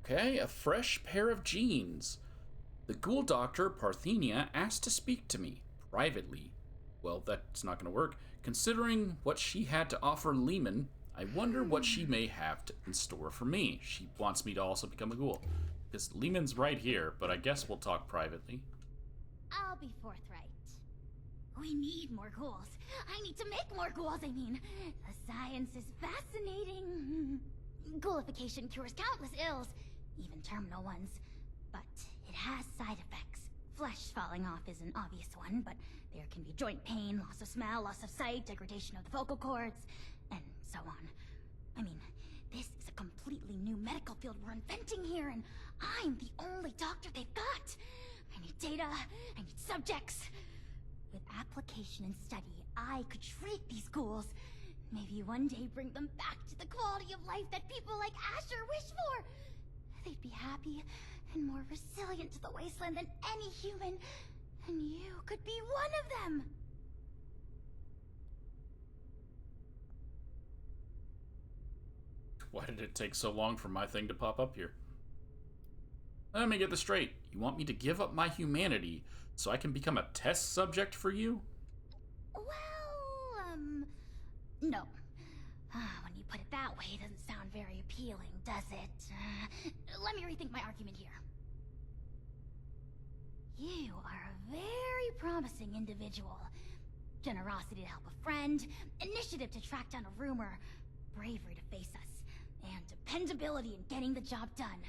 Okay, a fresh pair of jeans. The ghoul doctor, Parthenia, asked to speak to me, privately. Well, that's not going to work. Considering what she had to offer Leamon, I wonder what she may have in store for me. She wants me to also become a ghoul. Because Leamon's right here, but I guess we'll talk privately. I'll be forthright. We need more ghouls. I need to make more ghouls, I mean. The science is fascinating. Ghoulification cures countless ills, even terminal ones. But it has side effects. Flesh falling off is an obvious one, but there can be joint pain, loss of smell, loss of sight, degradation of the vocal cords, and so on. I mean, this is a completely new medical field we're inventing here, and I'm the only doctor they've got. I need data, I need subjects. With application and study, I could treat these ghouls. Maybe one day bring them back to the quality of life that people like Asher wish for. They'd be happy and more resilient to the wasteland than any human. And you could be one of them. Why did it take so long for my thing to pop up here? Let me get this straight. You want me to give up my humanity so I can become a test subject for you? Well, no. When you put it that way, it doesn't sound very appealing, does it? Let me rethink my argument here. You are a very promising individual. Generosity to help a friend, initiative to track down a rumor, bravery to face us, and dependability in getting the job done.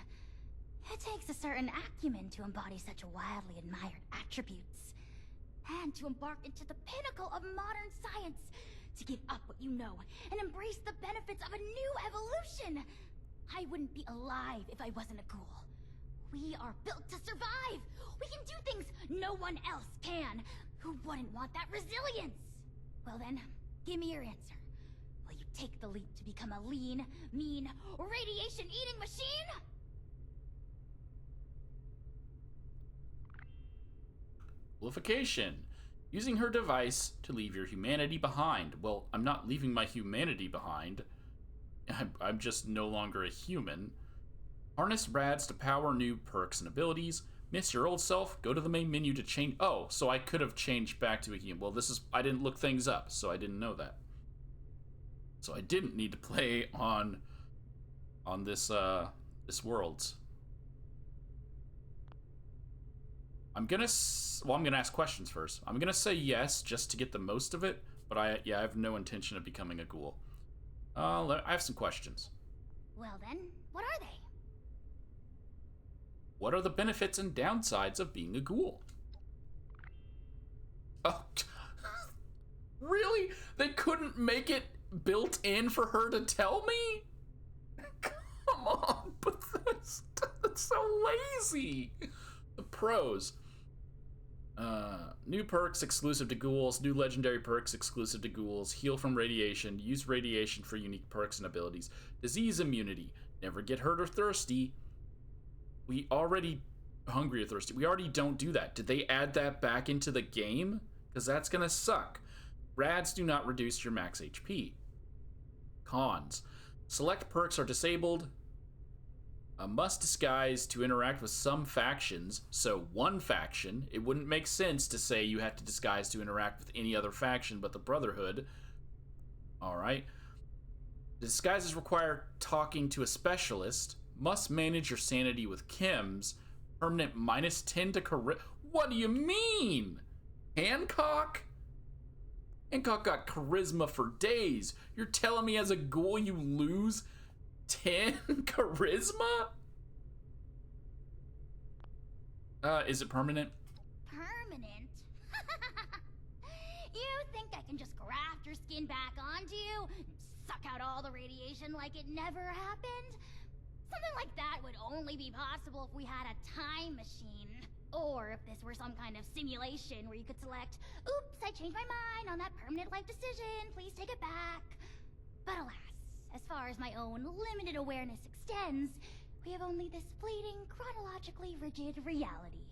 It takes a certain acumen to embody such wildly admired attributes. And to embark into the pinnacle of modern science. To give up what you know and embrace the benefits of a new evolution. I wouldn't be alive if I wasn't a ghoul. We are built to survive. We can do things no one else can. Who wouldn't want that resilience? Well then, give me your answer. Will you take the leap to become a lean, mean, radiation-eating machine? Ghoulification. Using her device to leave your humanity behind. Well, I'm not leaving my humanity behind. I'm just no longer a human. Harness rads to power new perks and abilities. Miss your old self. Go to the main menu to change. Oh, so I could have changed back to a human. Well, I didn't look things up, so I didn't know that. So I didn't need to play on this world. I'm gonna ask questions first. I'm gonna say yes just to get the most of it, but I have no intention of becoming a ghoul. I have some questions. Well then, what are they? What are the benefits and downsides of being a ghoul? Oh, really? They couldn't make it built in for her to tell me? Come on, but that's so lazy. The pros. New perks exclusive to ghouls. New legendary perks exclusive to ghouls. Heal from radiation. Use radiation for unique perks and abilities. Disease immunity. Never get hurt or thirsty. We already... Hungry or thirsty. We already don't do that. Did they add that back into the game? Because that's gonna suck. Rads do not reduce your max HP. Cons. Select perks are disabled. Must disguise to interact with some factions. So one faction. It wouldn't make sense to say you have to disguise to interact with any other faction but the Brotherhood. Alright. Disguises require talking to a specialist. Must manage your sanity with chems. Permanent minus 10 to charisma. What do you mean? Hancock? Hancock got charisma for days. You're telling me as a ghoul you lose 10 charisma? Is it permanent? Permanent? You think I can just graft your skin back onto you? Suck out all the radiation like it never happened? Something like that would only be possible if we had a time machine. Or if this were some kind of simulation where you could select, oops, I changed my mind on that permanent life decision, please take it back. But alas, as far as my own limited awareness extends, we have only this fleeting, chronologically rigid reality.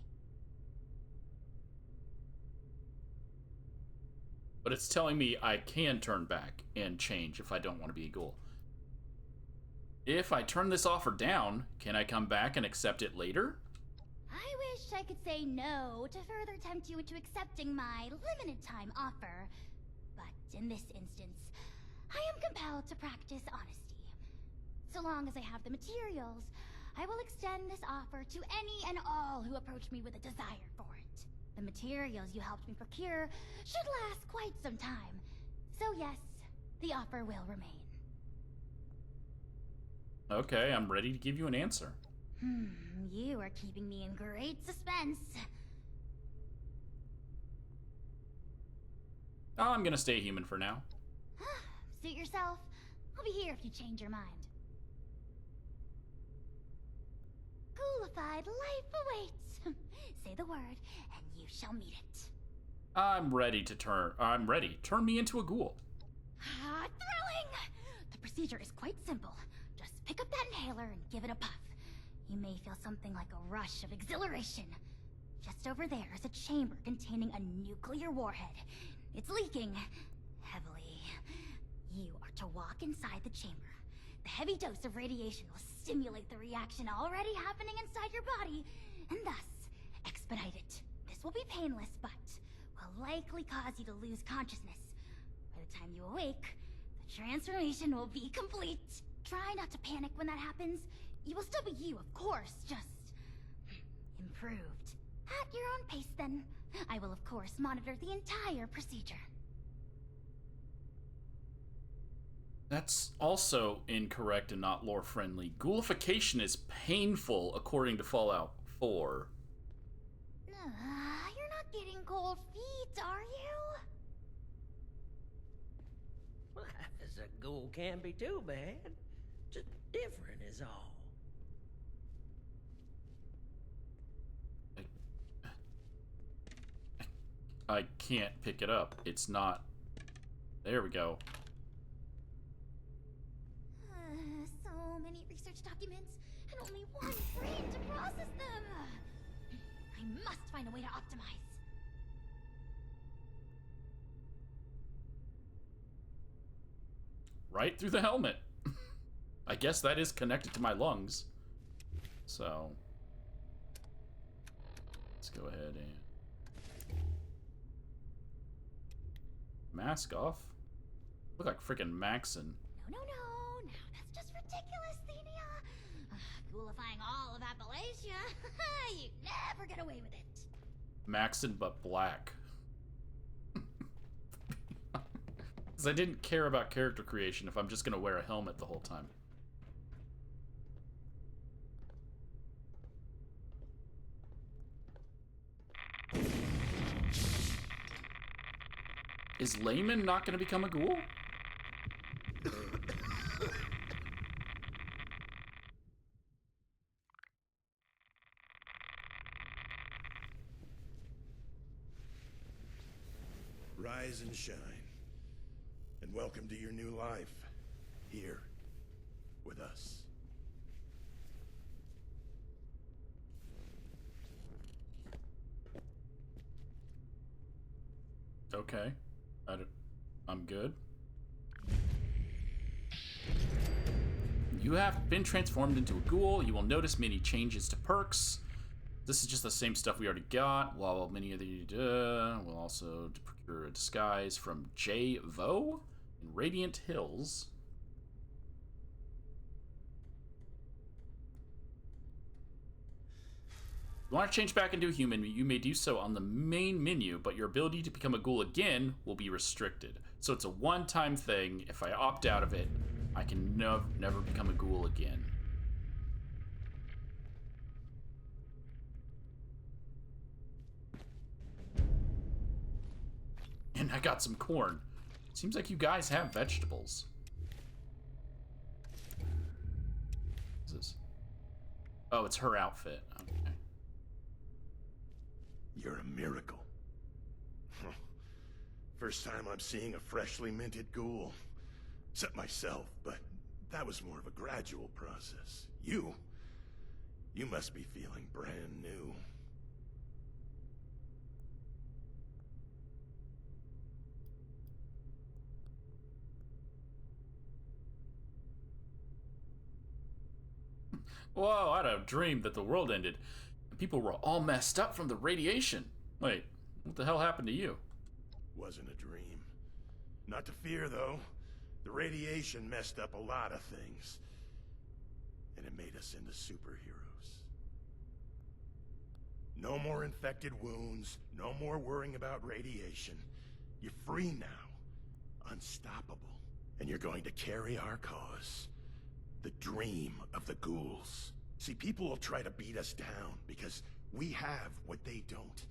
But it's telling me I can turn back and change if I don't want to be a ghoul. If I turn this offer down, can I come back and accept it later? I wish I could say no to further tempt you into accepting my limited time offer. But in this instance, I am compelled to practice honesty. So long as I have the materials, I will extend this offer to any and all who approach me with a desire for it. The materials you helped me procure should last quite some time. So yes, the offer will remain. Okay, I'm ready to give you an answer. You are keeping me in great suspense. Oh, I'm gonna stay human for now. Suit yourself. I'll be here if you change your mind. Ghoulified life awaits. Say the word, and you shall meet it. I'm ready. Turn me into a ghoul. Thrilling! The procedure is quite simple. Just pick up that inhaler and give it a puff. You may feel something like a rush of exhilaration. Just over there is a chamber containing a nuclear warhead. It's leaking heavily. You are to walk inside the chamber. The heavy dose of radiation will stimulate the reaction already happening inside your body, and thus expedite it. This will be painless, but will likely cause you to lose consciousness. By the time you awake, the transformation will be complete. Try not to panic when that happens. You will still be you, of course, just improved. At your own pace, then. I will, of course, monitor the entire procedure. That's also incorrect and not lore-friendly. Ghoulification is painful, according to Fallout 4. You're not getting cold feet, are you? Life as a ghoul can't be too bad. Just different is all. I can't pick it up. It's not... There we go. So many research documents, and only one brain to process them. I must find a way to optimize. Right through the helmet. I guess that is connected to my lungs. So... let's go ahead and... mask off? Look like freaking Maxon. No, now that's just ridiculous, Thenia. Ghoulifying all of Appalachia. You never get away with it. Maxon, but black. Because I didn't care about character creation if I'm just gonna wear a helmet the whole time. Is Leamon not gonna become a ghoul? Rise and shine. And welcome to your new life. Here. With us. Okay. I'm good. You have been transformed into a ghoul. You will notice many changes to perks. This is just the same stuff we already got. While many of the we'll also procure a disguise from Jaye in Radiant Hills. If you want to change back into a human, you may do so on the main menu, but your ability to become a ghoul again will be restricted. So it's a one-time thing. If I opt out of it, I can never become a ghoul again. And I got some corn. Seems like you guys have vegetables. What's this? Oh, it's her outfit. Okay. You're a miracle. First time I'm seeing a freshly minted ghoul. Except myself, but that was more of a gradual process. You must be feeling brand new. Whoa, I had a dream that the world ended. And people were all messed up from the radiation. Wait, what the hell happened to you? Wasn't a dream. Not to fear, though. The radiation messed up a lot of things. And it made us into superheroes. No more infected wounds, no more worrying about radiation. You're free now. Unstoppable. And you're going to carry our cause. The dream of the ghouls. See, people will try to beat us down because we have what they don't.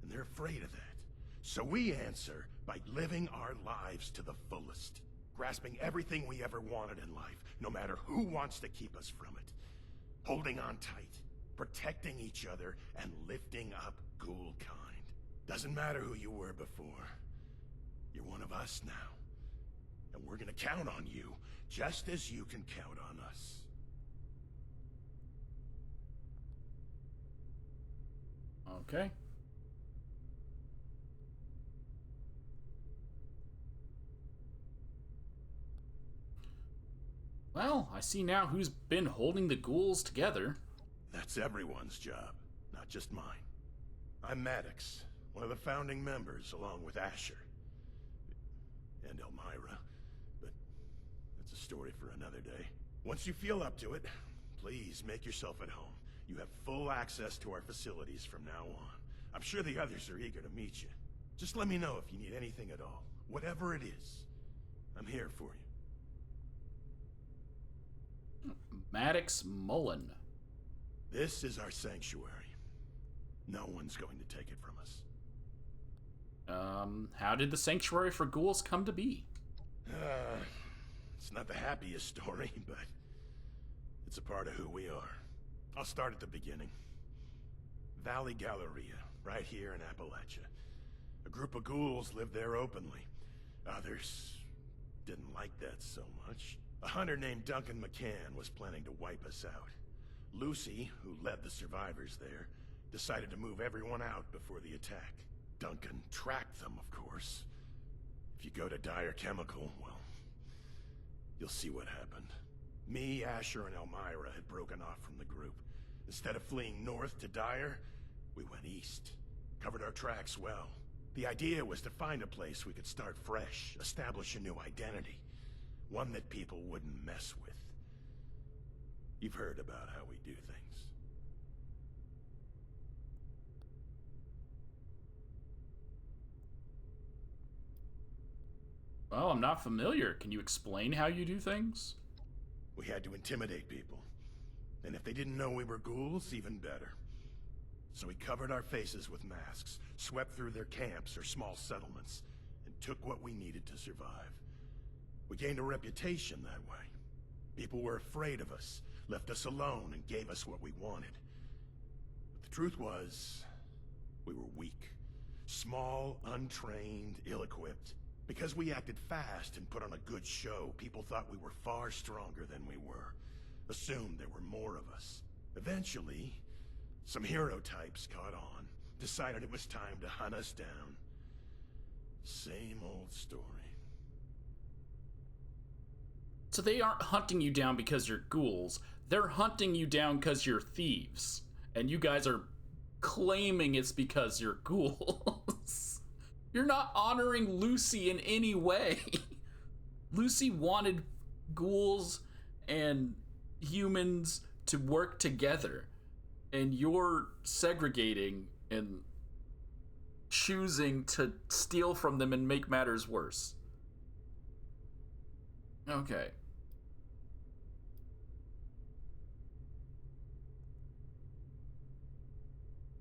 And they're afraid of that. So we answer by living our lives to the fullest. Grasping everything we ever wanted in life, no matter who wants to keep us from it. Holding on tight, protecting each other, and lifting up ghoul kind. Doesn't matter who you were before. You're one of us now. And we're gonna count on you, just as you can count on us. Okay. Well, I see now who's been holding the ghouls together. That's everyone's job, not just mine. I'm Maddox, one of the founding members, along with Asher. And Elvira, but that's a story for another day. Once you feel up to it, please make yourself at home. You have full access to our facilities from now on. I'm sure the others are eager to meet you. Just let me know if you need anything at all. Whatever it is, I'm here for you. Maddox Mullen. This is our sanctuary. No one's going to take it from us. How did the sanctuary for ghouls come to be? It's not the happiest story, but it's a part of who we are. I'll start at the beginning. Valley Galleria, right here in Appalachia. A group of ghouls lived there openly. Others didn't like that so much. A hunter named Duncan McCann was planning to wipe us out. Lucy, who led the survivors there, decided to move everyone out before the attack. Duncan tracked them, of course. If you go to Dire Chemical, well, you'll see what happened. Me, Asher, and Elvira had broken off from the group. Instead of fleeing north to Dire, we went east. Covered our tracks well. The idea was to find a place we could start fresh, establish a new identity. One that people wouldn't mess with. You've heard about how we do things. Well, I'm not familiar. Can you explain how you do things? We had to intimidate people. And if they didn't know we were ghouls, even better. So we covered our faces with masks, swept through their camps or small settlements, and took what we needed to survive. We gained a reputation that way. People were afraid of us, left us alone, and gave us what we wanted. But the truth was, we were weak. Small, untrained, ill-equipped. Because we acted fast and put on a good show, people thought we were far stronger than we were. Assumed there were more of us. Eventually, some hero types caught on, decided it was time to hunt us down. Same old story. So they aren't hunting you down because you're ghouls. They're hunting you down because you're thieves. And you guys are claiming it's because you're ghouls. You're not honoring Lucy in any way. Lucy wanted ghouls and humans to work together. And you're segregating and choosing to steal from them and make matters worse. Okay.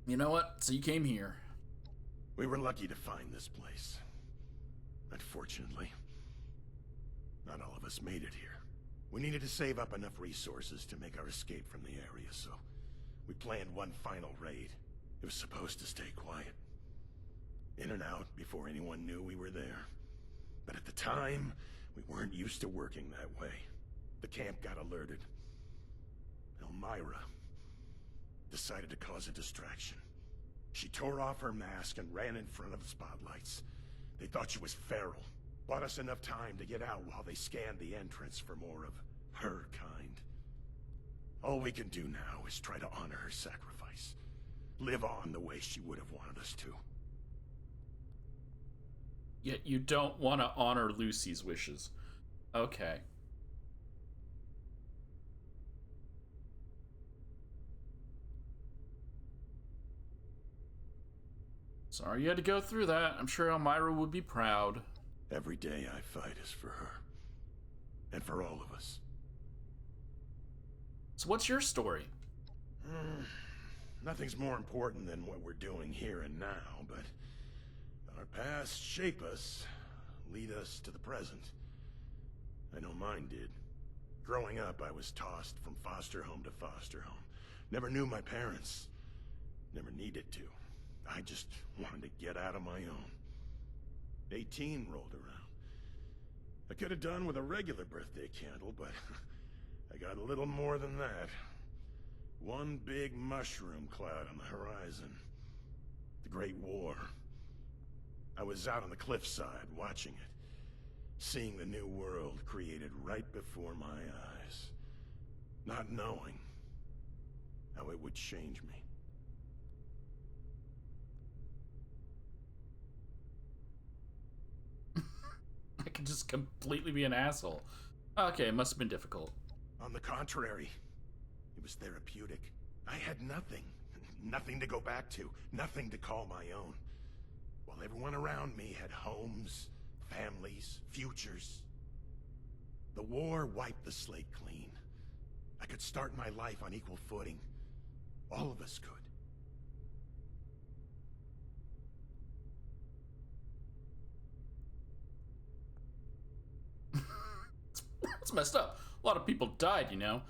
You know what? So you came here. We were lucky to find this place. Unfortunately, not all of us made it here. We needed to save up enough resources to make our escape from the area, so we planned one final raid. It was supposed to stay quiet. In and out before anyone knew we were there. But at the time, we weren't used to working that way. The camp got alerted. Elvira decided to cause a distraction. She tore off her mask and ran in front of the spotlights. They thought she was feral. Bought us enough time to get out while they scanned the entrance for more of her kind. All we can do now is try to honor her sacrifice. Live on the way she would have wanted us to. Yet you don't want to honor Lucy's wishes. Okay. Sorry you had to go through that. I'm sure Elvira would be proud. Every day I fight is for her. And for all of us. So what's your story? Nothing's more important than what we're doing here and now, but our pasts shape us, lead us to the present. I know mine did. Growing up, I was tossed from foster home to foster home. Never knew my parents. Never needed to. I just wanted to get out of my own. 18 rolled around. I could have done with a regular birthday candle, but I got a little more than that. One big mushroom cloud on the horizon. The Great War. I was out on the cliffside watching it, seeing the new world created right before my eyes, not knowing how it would change me. I could just completely be an asshole. Okay, it must have been difficult. On the contrary, it was therapeutic. I had nothing. Nothing to go back to. Nothing to call my own. While everyone around me had homes, families, futures. The war wiped the slate clean. I could start my life on equal footing. All of us could. It's messed up. A lot of people died, you know.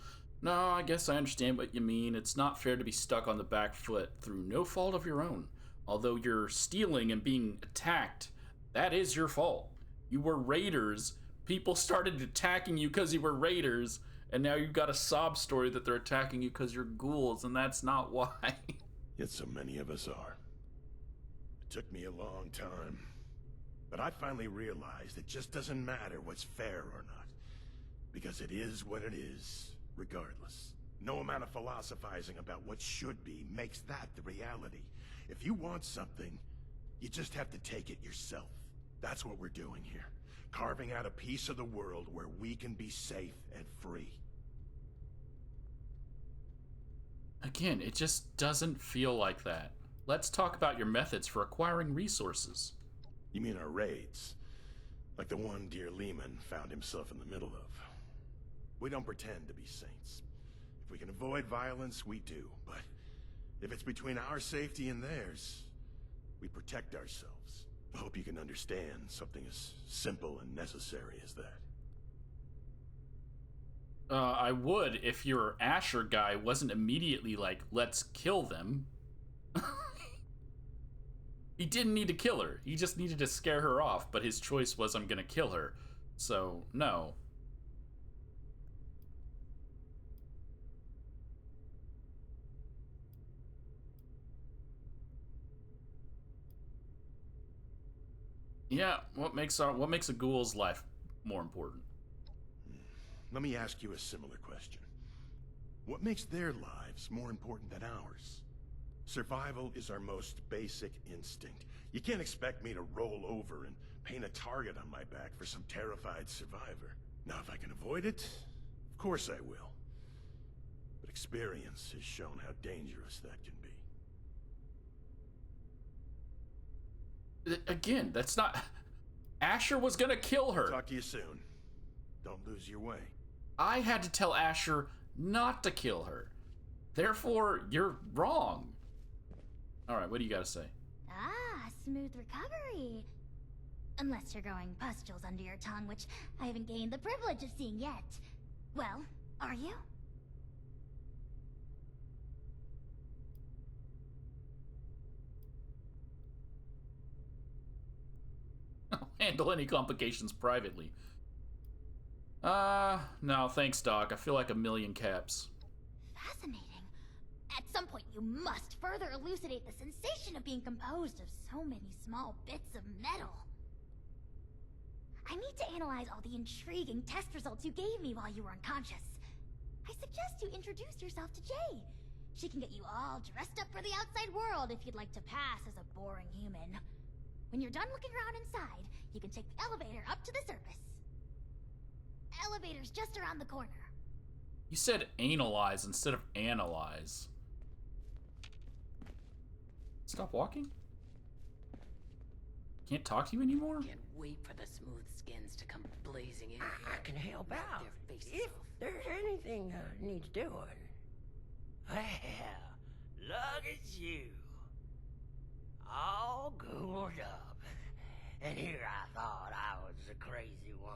No, I guess I understand what you mean. It's not fair to be stuck on the back foot through no fault of your own. Although you're stealing and being attacked, that is your fault. You were raiders. People started attacking you because you were raiders, and now you've got a sob story that they're attacking you because you're ghouls, and that's not why. Yet so many of us are. It took me a long time. But I finally realized it just doesn't matter what's fair or not. Because it is what it is, regardless. No amount of philosophizing about what should be makes that the reality. If you want something, you just have to take it yourself. That's what we're doing here. Carving out a piece of the world where we can be safe and free. Again, it just doesn't feel like that. Let's talk about your methods for acquiring resources. You mean our raids? Like the one dear Leamon found himself in the middle of. We don't pretend to be saints. If we can avoid violence, we do. But if it's between our safety and theirs, we protect ourselves. I hope you can understand something as simple and necessary as that. I would if your Asher guy wasn't immediately like, let's kill them. He didn't need to kill her. He just needed to scare her off, but his choice was, I'm gonna kill her. So, no. Yeah, what makes a ghoul's life more important? Let me ask you a similar question. What makes their lives more important than ours? Survival is our most basic instinct. You can't expect me to roll over and paint a target on my back for some terrified survivor. Now, if I can avoid it, of course I will. But experience has shown how dangerous that can be. Again, that's not... Asher was gonna kill her. Talk to you soon. Don't lose your way. I had to tell Asher not to kill her. Therefore, you're wrong. Alright, what do you gotta say? Ah, smooth recovery. Unless you're growing pustules under your tongue, which I haven't gained the privilege of seeing yet. Well, are you? I'll handle any complications privately. No, thanks, Doc. I feel like a million caps. Fascinating. At some point, you must further elucidate the sensation of being composed of so many small bits of metal. I need to analyze all the intriguing test results you gave me while you were unconscious. I suggest you introduce yourself to Jaye. She can get you all dressed up for the outside world if you'd like to pass as a boring human. When you're done looking around inside, you can take the elevator up to the surface. Elevator's just around the corner. You said analyze instead of analyze. Stop walking? Can't talk to you anymore? Can't wait for the smooth skins to come blazing in here. I can help Knock out their faces if off. there's anything needs doing. Well, look at you. All gooled up. And here I thought I was the crazy one.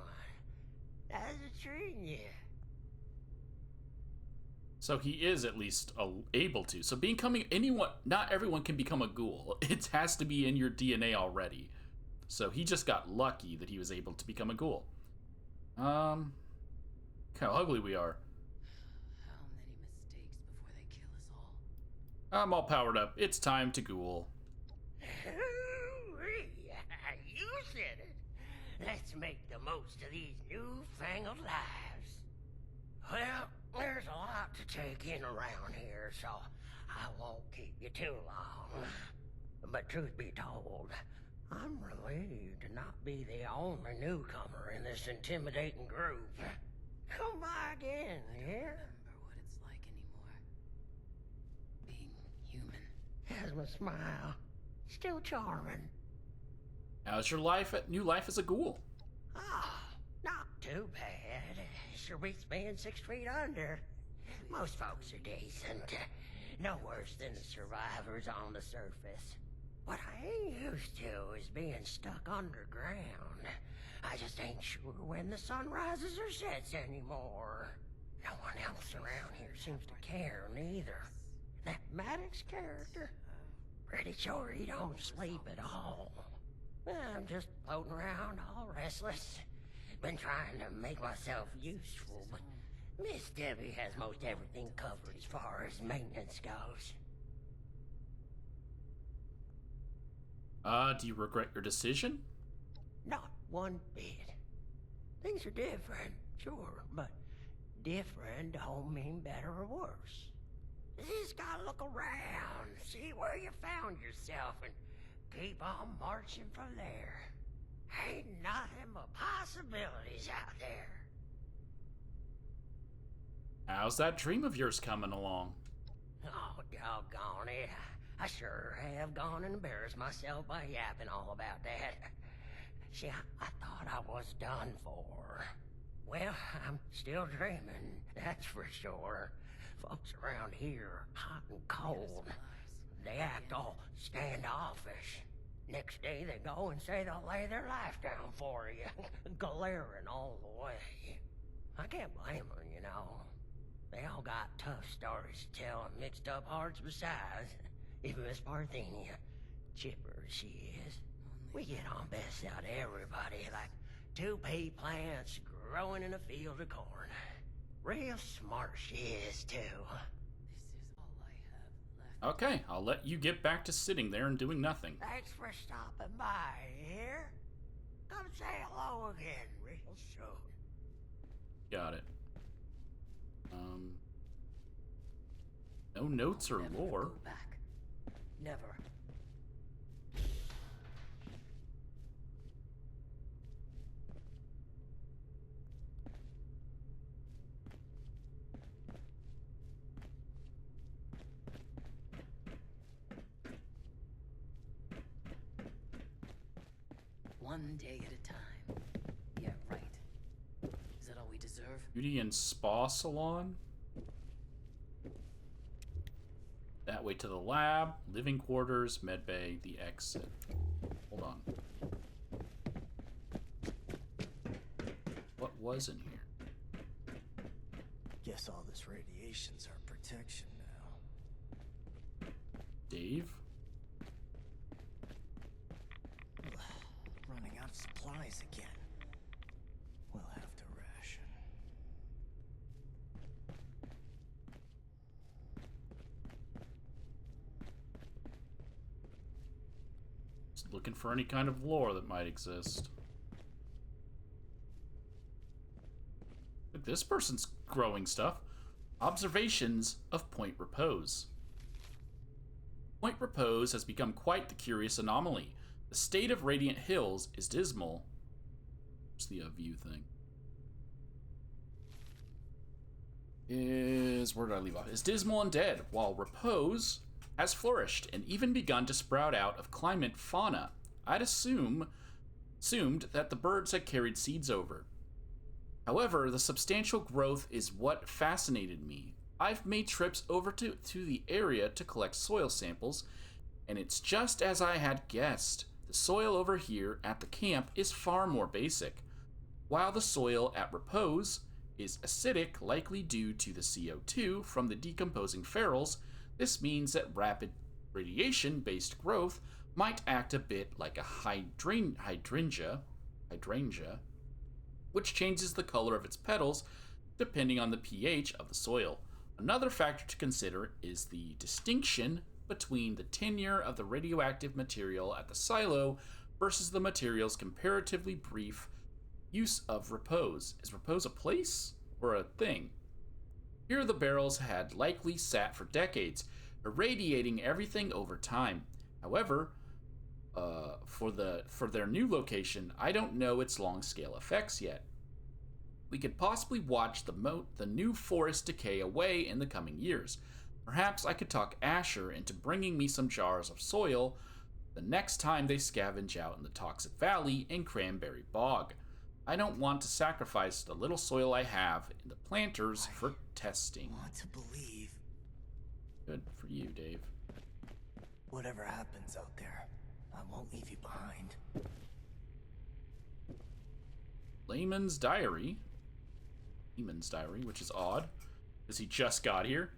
How's it treating you? So he is at least able to. So becoming anyone, not everyone can become a ghoul. It has to be in your DNA already. So he just got lucky that he was able to become a ghoul. How ugly we are. How many mistakes before they kill us all? I'm all powered up. It's time to ghoul. You said it. Let's make the most of these newfangled lives. Well, there's a lot to take in around here, so I won't keep you too long. But truth be told, I'm relieved to not be the only newcomer in this intimidating group. Come by again, yeah? Remember what it's like anymore. Being human. Has my smile. Still charming. How's your new life as a ghoul? Ah, not too bad. Sure beats being 6 feet under. Most folks are decent. No worse than the survivors on the surface. What I ain't used to is being stuck underground. I just ain't sure when the sun rises or sets anymore. No one else around here seems to care neither. That Maddox character, pretty sure he don't sleep at all. I'm just floating around all restless. Been trying to make myself useful, but Miss Debbie has most everything covered as far as maintenance goes. Do you regret your decision? Not one bit. Things are different, sure, but different don't mean better or worse. You just gotta look around, see where you found yourself, and keep on marching from there. Ain't nothing but possibilities out there. How's that dream of yours coming along? Oh, doggone it. I sure have gone and embarrassed myself by yapping all about that. See, I thought I was done for. Well, I'm still dreaming, that's for sure. Folks around here, hot and cold. They act all standoffish. Next day they go and say they'll lay their life down for you, glaring all the way. I can't blame them, you know. They all got tough stories to tell and mixed up hearts besides. Even Miss Parthenia, chipper as she is. We get on best out of everybody like 2 pea plants growing in a field of corn. Real smart she is, too. This is all I have left. Okay, I'll let you get back to sitting there and doing nothing. Thanks for stopping by here. Come say hello again real soon. Got it. No notes or Never lore. Go back. Never. One day at a time. Yeah, right. Is that all we deserve? Beauty and Spa Salon. That way to the lab, living quarters, medbay, the exit. Hold on. What was in here? Guess all this radiation's our protection now. Dave? Running out of supplies again. We'll have to ration. Just looking for any kind of lore that might exist. Look, this person's growing stuff. Observations of Point Repose. Point Repose has become quite the curious anomaly. The state of Radiant Hills is dismal. Where's the view thing? Where did I leave off? Is dismal and dead, while Repose has flourished and even begun to sprout out of climate fauna. I'd assumed that the birds had carried seeds over. However, the substantial growth is what fascinated me. I've made trips over to the area to collect soil samples, and it's just as I had guessed. The soil over here at the camp is far more basic, while the soil at Repose is acidic, likely due to the CO2 from the decomposing ferals. This means that rapid radiation-based growth might act a bit like a hydrangea, which changes the color of its petals depending on the pH of the soil. Another factor to consider is the distinction between the tenure of the radioactive material at the silo versus the material's comparatively brief use of Repose. Is Repose a place or a thing? Here the barrels had likely sat for decades, irradiating everything over time. However, for their new location, I don't know its long-scale effects yet. We could possibly watch the new forest decay away in the coming years. Perhaps I could talk Asher into bringing me some jars of soil the next time they scavenge out in the Toxic Valley and Cranberry Bog. I don't want to sacrifice the little soil I have in the planters for testing. I want to believe. Good for you, Dave. Whatever happens out there, I won't leave you behind. Leamon's diary, which is odd, because he just got here.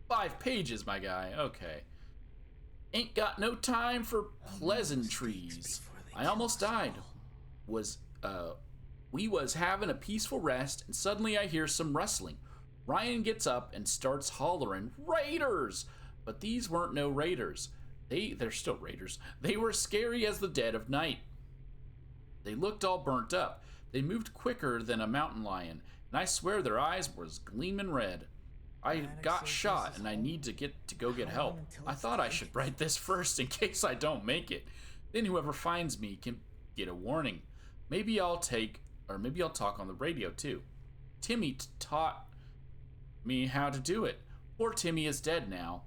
5 pages, my guy. Okay. Ain't got no time for pleasantries. I almost died. We was having a peaceful rest, and suddenly I hear some rustling. Ryan gets up and starts hollering, "Raiders!" But these weren't no raiders. They're still raiders. They were scary as the dead of night. They looked all burnt up. They moved quicker than a mountain lion, and I swear their eyes was gleaming red. I got shot, and I need to go get help. I thought I should write this first in case I don't make it. Then whoever finds me can get a warning. Maybe I'll talk on the radio too. Timmy taught me how to do it. Poor Timmy is dead now,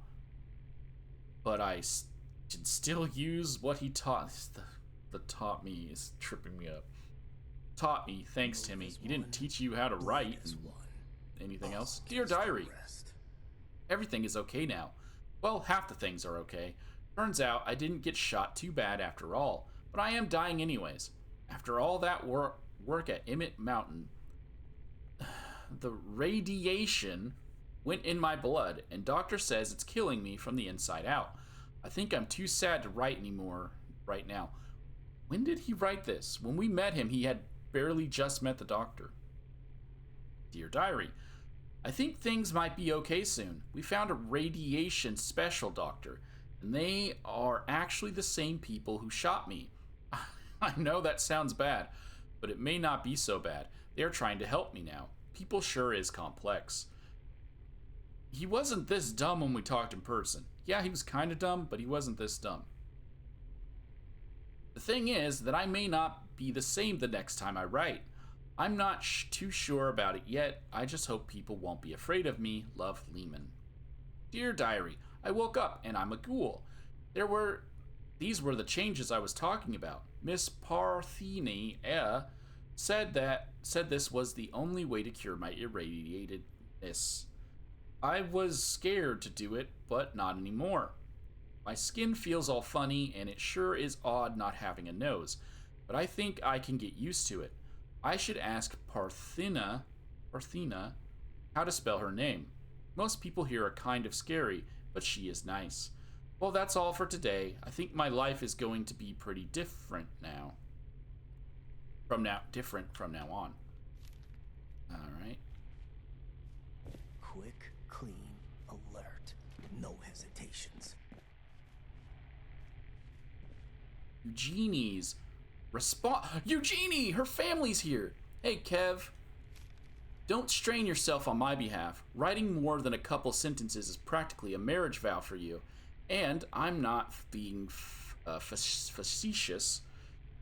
but I can still use what he taught. The taught me is tripping me up. Taught me, thanks Timmy. He didn't teach you how to write. Anything else? Dear Diary, everything is okay now. Well, half the things are okay. Turns out I didn't get shot too bad after all, but I am dying anyways. After all that work at Emmett Mountain, the radiation went in my blood, and doctor says it's killing me from the inside out. I think I'm too sad to write anymore right now. When did he write this? When we met him, he had barely just met the doctor. Dear Diary, I think things might be okay soon. We found a radiation special doctor, and they are actually the same people who shot me. I know that sounds bad, but it may not be so bad. They are trying to help me now. People sure is complex. He wasn't this dumb when we talked in person. Yeah, he was kind of dumb, but he wasn't this dumb. The thing is that I may not be the same the next time I write. I'm not too sure about it yet. I just hope people won't be afraid of me. Love, Leamon. Dear Diary, I woke up and I'm a ghoul. These were the changes I was talking about. Miss Parthenia said this was the only way to cure my irradiatedness. I was scared to do it, but not anymore. My skin feels all funny, and it sure is odd not having a nose, but I think I can get used to it. I should ask Parthenia how to spell her name. Most people here are kind of scary, but she is nice. Well, that's all for today. I think my life is going to be pretty different now. Different from now on. All right. Quick, clean, alert. No hesitations. Eugenie's response. Eugenie! Her family's here! Hey, Kev. Don't strain yourself on my behalf. Writing more than a couple sentences is practically a marriage vow for you. And I'm not being facetious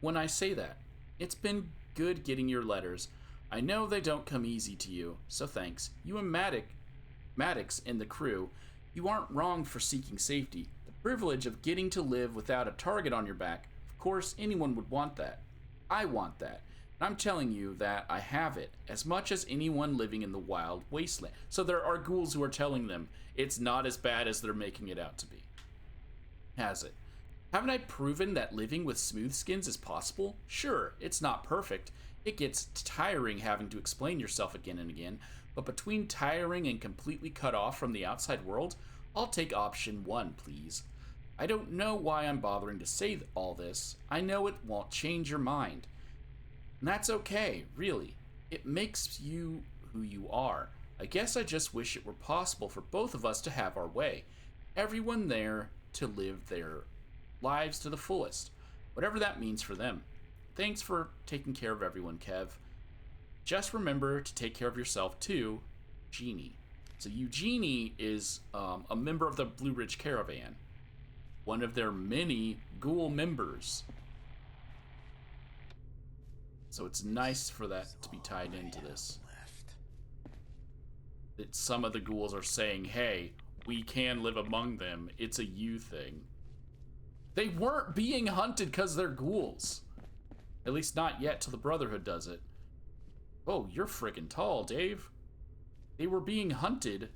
when I say that. It's been good getting your letters. I know they don't come easy to you, so thanks. You and Maddox and the crew, you aren't wrong for seeking safety. The privilege of getting to live without a target on your back. Of course, anyone would want that. I want that. And I'm telling you that I have it, as much as anyone living in the wild wasteland. So there are ghouls who are telling them it's not as bad as they're making it out to be. Has it? Haven't I proven that living with smooth skins is possible? Sure, it's not perfect. It gets tiring having to explain yourself again and again, but between tiring and completely cut off from the outside world, I'll take option 1, please. I don't know why I'm bothering to say all this. I know it won't change your mind. And that's okay, really. It makes you who you are. I guess I just wish it were possible for both of us to have our way. Everyone there to live their lives to the fullest, whatever that means for them. Thanks for taking care of everyone, Kev. Just remember to take care of yourself too, Eugenie. So Eugenie is a member of the Blue Ridge Caravan, one of their many ghoul members. So it's nice for that to be tied into this. That some of the ghouls are saying, hey, we can live among them. It's a you thing. They weren't being hunted because they're ghouls. At least not yet till the Brotherhood does it. Oh, you're freaking tall, Dave. They were being hunted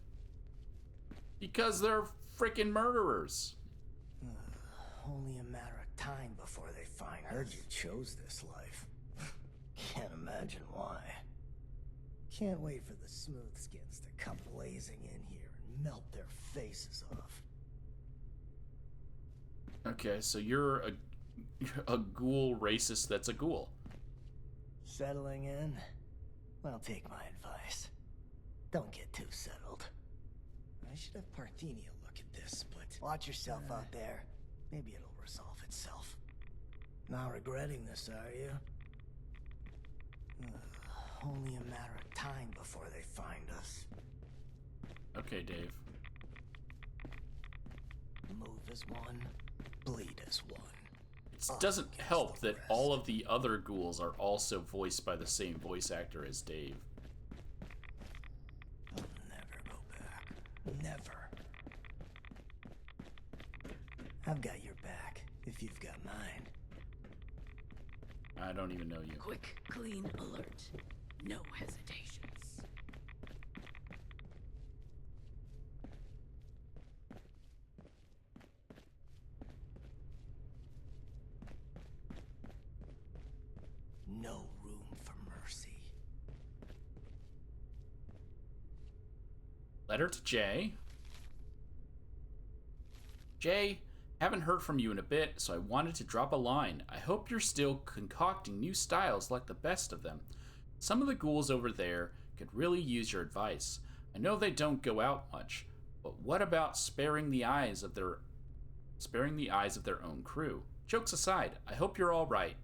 because they're freaking murderers. Only a matter of time before they find us. Heard you chose this life. Can't imagine why. Can't wait for the smooth skins to come blazing in here and melt their faces off. Okay, so you're a ghoul racist that's a ghoul. Settling in? Well, take my advice. Don't get too settled. I should have Parthenia look at this, but watch yourself out there. Maybe it'll resolve itself. Not regretting this, are you? Only a matter of time before they find us. Okay, Dave. Move as one, bleed as one. It doesn't help that all of the other ghouls are also voiced by the same voice actor as Dave. I'll never go back. Never. I've got your back, if you've got mine. I don't even know you. Quick, clean alert. No hesitations. No room for mercy. Letter to Jaye. Jaye, haven't heard from you in a bit, so I wanted to drop a line. I hope you're still concocting new styles like the best of them. Some of the ghouls over there could really use your advice. I know they don't go out much, but what about sparing the eyes of their own crew? Jokes aside, I hope you're all right.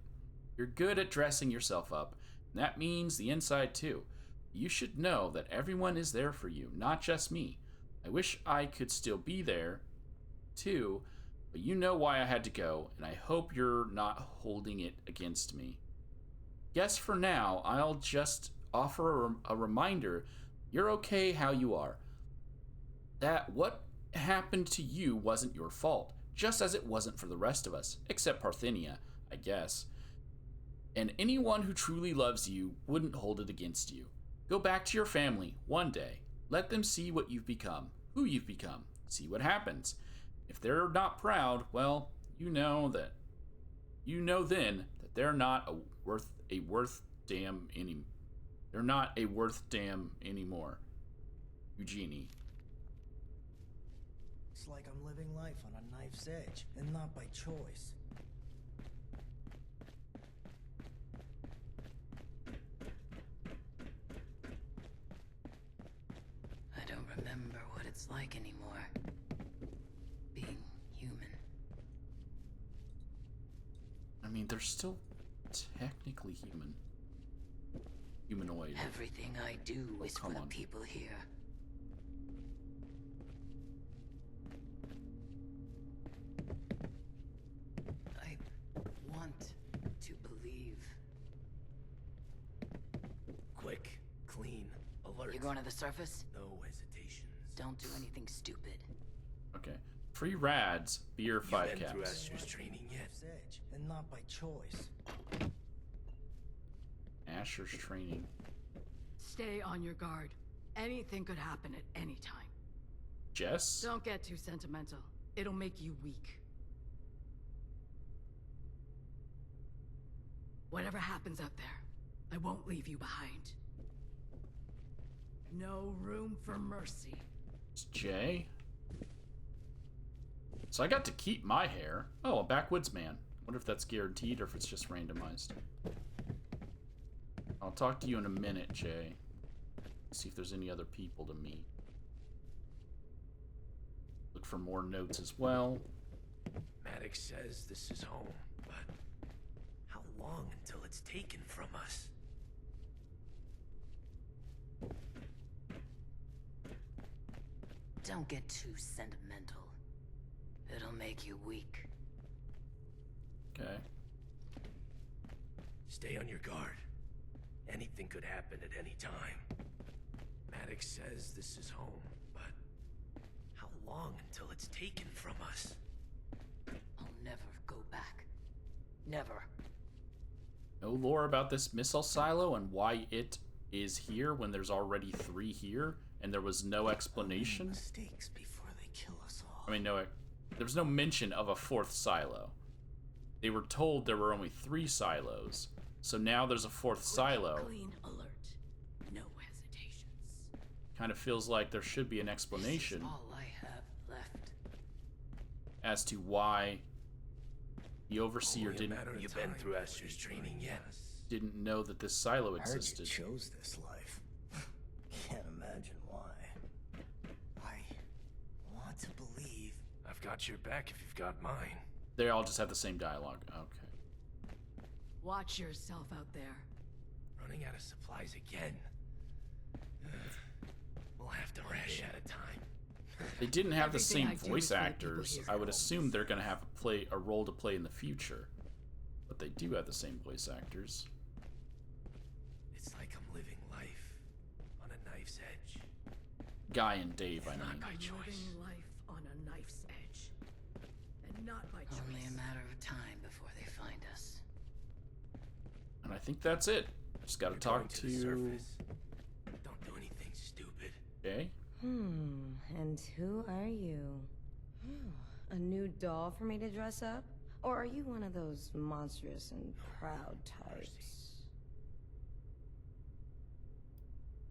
You're good at dressing yourself up, and that means the inside too. You should know that everyone is there for you, not just me. I wish I could still be there too, but you know why I had to go, and I hope you're not holding it against me. Guess for now, I'll just offer a reminder you're okay how you are. That what happened to you wasn't your fault, just as it wasn't for the rest of us, except Parthenia, I guess. And anyone who truly loves you wouldn't hold it against you. Go back to your family one day. Let them see what you've become, who you've become. See what happens. If they're not proud, well, you know then that they're not a worth damn anymore. Eugenie. It's like I'm living life on a knife's edge, and not by choice. I don't remember what it's like anymore. Being human. I mean, they're still technically human. humanoid. Everything I do is for come the on. people here. I want to believe. Quick, clean, alert. You going to the surface? No hesitations. Don't do anything stupid. Okay. Free rads, beer, 5 Been through caps. Asher's training yet? Edge, and not by choice. Asher's training. Stay on your guard. Anything could happen at any time. Jess? Don't get too sentimental. It'll make you weak. Whatever happens out there, I won't leave you behind. No room for mercy. It's Jaye. So I got to keep my hair. Oh, a backwoods man. Wonder if that's guaranteed or if it's just randomized. I'll talk to you in a minute, Jaye. See if there's any other people to meet. Look for more notes as well. Maddox says this is home, but how long until it's taken from us? Don't get too sentimental. It'll make you weak. Okay. Stay on your guard. Anything could happen at any time. Maddox says this is home, but how long until it's taken from us? I'll never go back. Never. No lore about this missile silo and why it is here when there's already 3 here, and there was no explanation. Mistakes before they kill us all. I mean, no, there was no mention of a 4th silo. They were told there were only 3 silos, so now there's a 4th silo. Clean alert. No hesitations. Kind of feels like there should be an This explanation is all I have left. as to why the overseer Only a didn't matter of You've been through Asher's training yet? didn't know that this silo I heard you existed. chose this life. Can't imagine why. I want to believe. I've got your back if you've got mine. They all just had the same dialogue. Okay. Watch yourself out there. Running out of supplies again. We'll have to ration at a time. They didn't have the Everything same I do voice is for the people actors. here. I would assume they're gonna have a role to play in the future. But they do have the same voice actors. It's like I'm living life on a knife's edge. Guy and Dave, I Not mean. by choice. Living life on a knife's edge. And not by choice. Only a matter of time before they find us. And I think that's it. Just gotta You're talk going to the to surface. Don't do anything stupid. Jay. And who are you? A new doll for me to dress up? Or are you one of those monstrous and proud types?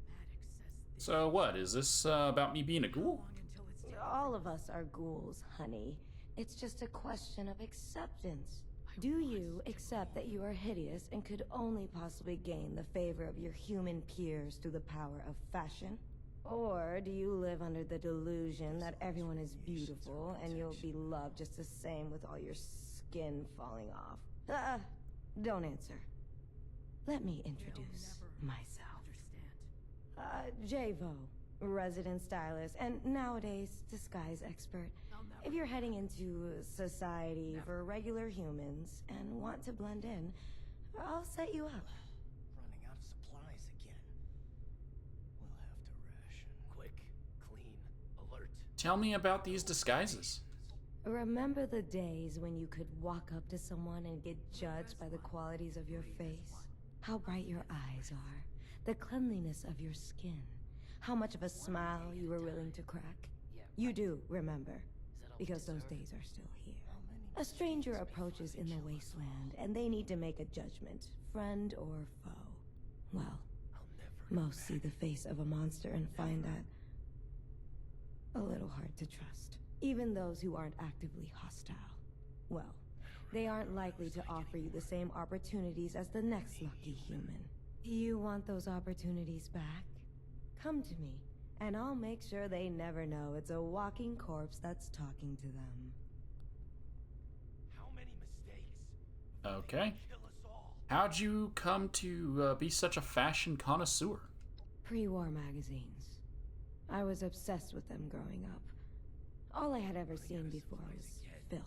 Maddox says this So what, is this about me being a ghoul? long until it's taken. All of us are ghouls, honey. It's just a question of acceptance. Do you accept that you are hideous and could only possibly gain the favor of your human peers through the power of fashion? Or do you live under the delusion that everyone is beautiful and you'll be loved just the same with all your skin falling off? Don't answer. Let me introduce myself. Javo, resident stylist, and nowadays disguise expert. If you're heading into society for regular humans and want to blend in, I'll set you up. Running out of supplies again. We'll have to ration. Quick, clean, alert. Tell me about these disguises. Remember the days when you could walk up to someone and get judged by the qualities of your face? How bright your eyes are, the cleanliness of your skin, how much of a smile you were willing to crack. You do remember, because those days are still here. A stranger approaches in the wasteland, and they need to make a judgment, friend or foe. Well, most see the face of a monster and find that a little hard to trust. Even those who aren't actively hostile. Well, they aren't likely to offer you the same opportunities as the next lucky human. You want those opportunities back? Come to me, and I'll make sure they never know it's a walking corpse that's talking to them. How many mistakes? Okay. Kill us all. How'd you come to be such a fashion connoisseur? Pre-war magazines. I was obsessed with them growing up. All I had ever seen before was filth.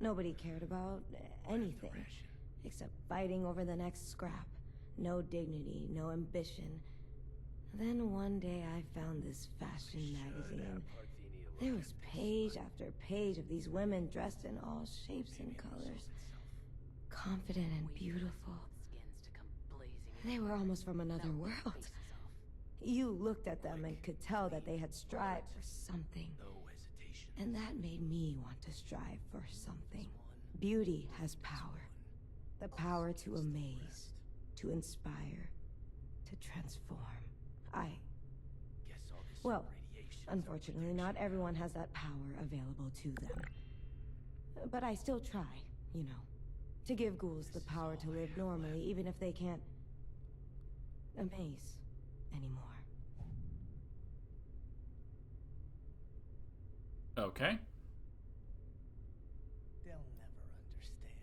Nobody cared about anything, except fighting over the next scrap. No dignity, no ambition. Then one day I found this fashion magazine. There was page after page of these women dressed in all shapes and colors. Confident and beautiful. They were almost from another world. You looked at them and could tell that they had strived for something. And that made me want to strive for something. Beauty has power. The power to amaze, to inspire, to transform. Well, unfortunately, not everyone has that power available to them. But I still try, you know, to give ghouls the power to live normally, even if they can't amaze anymore. Okay. They'll never understand.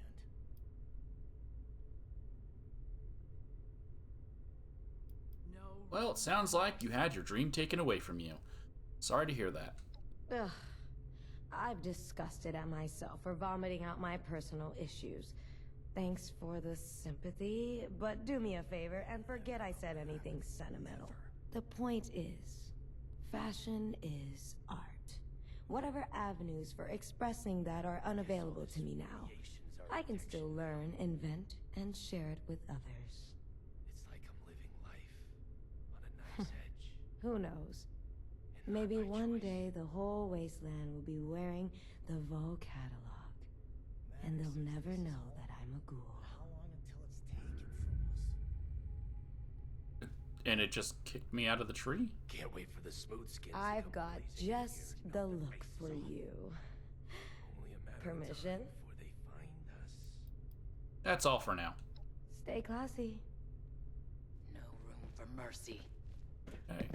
Well, it sounds like you had your dream taken away from you. Sorry to hear that. Ugh. I've disgusted at myself for vomiting out my personal issues. Thanks for the sympathy, but do me a favor and forget I said anything sentimental. The point is, fashion is art. Whatever avenues for expressing that are unavailable to me now, I can still learn, invent, and share it with others. It's like I'm living life on a knife's edge. Who knows? Maybe one day the whole wasteland will be wearing the Vaux catalog, and they'll never know that I'm a ghoul. How long until it's taken from us? And it just kicked me out of the tree? Can't wait for the smooth skins. to I've come got blazing in just here and the knock their look faces for off. you. Only a matter of time Permission? before they find us. That's all for now. Stay classy. No room for mercy. Hey.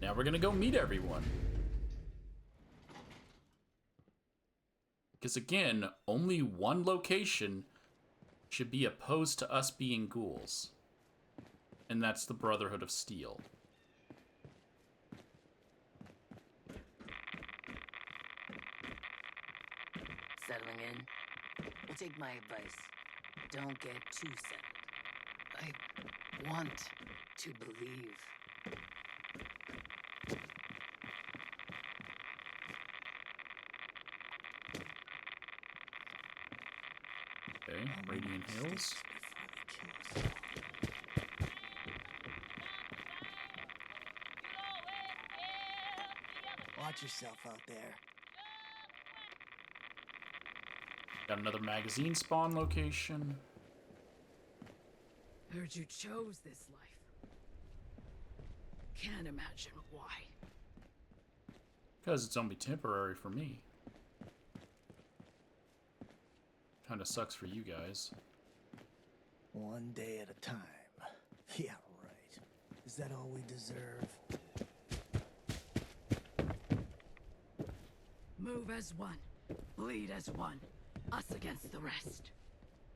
Now we're gonna go meet everyone. Because again, only one location should be opposed to us being ghouls. And that's the Brotherhood of Steel. Settling in? Well, take my advice. Don't get too settled. I want to believe. Okay, Radiant Hills. Watch yourself out there. Got another magazine spawn location. Heard you chose this life. Can't imagine why. Because it's only temporary for me. Kinda sucks for you guys. One day at a time. Yeah, right. Is that all we deserve? Move as one. Bleed as one. Us against the rest.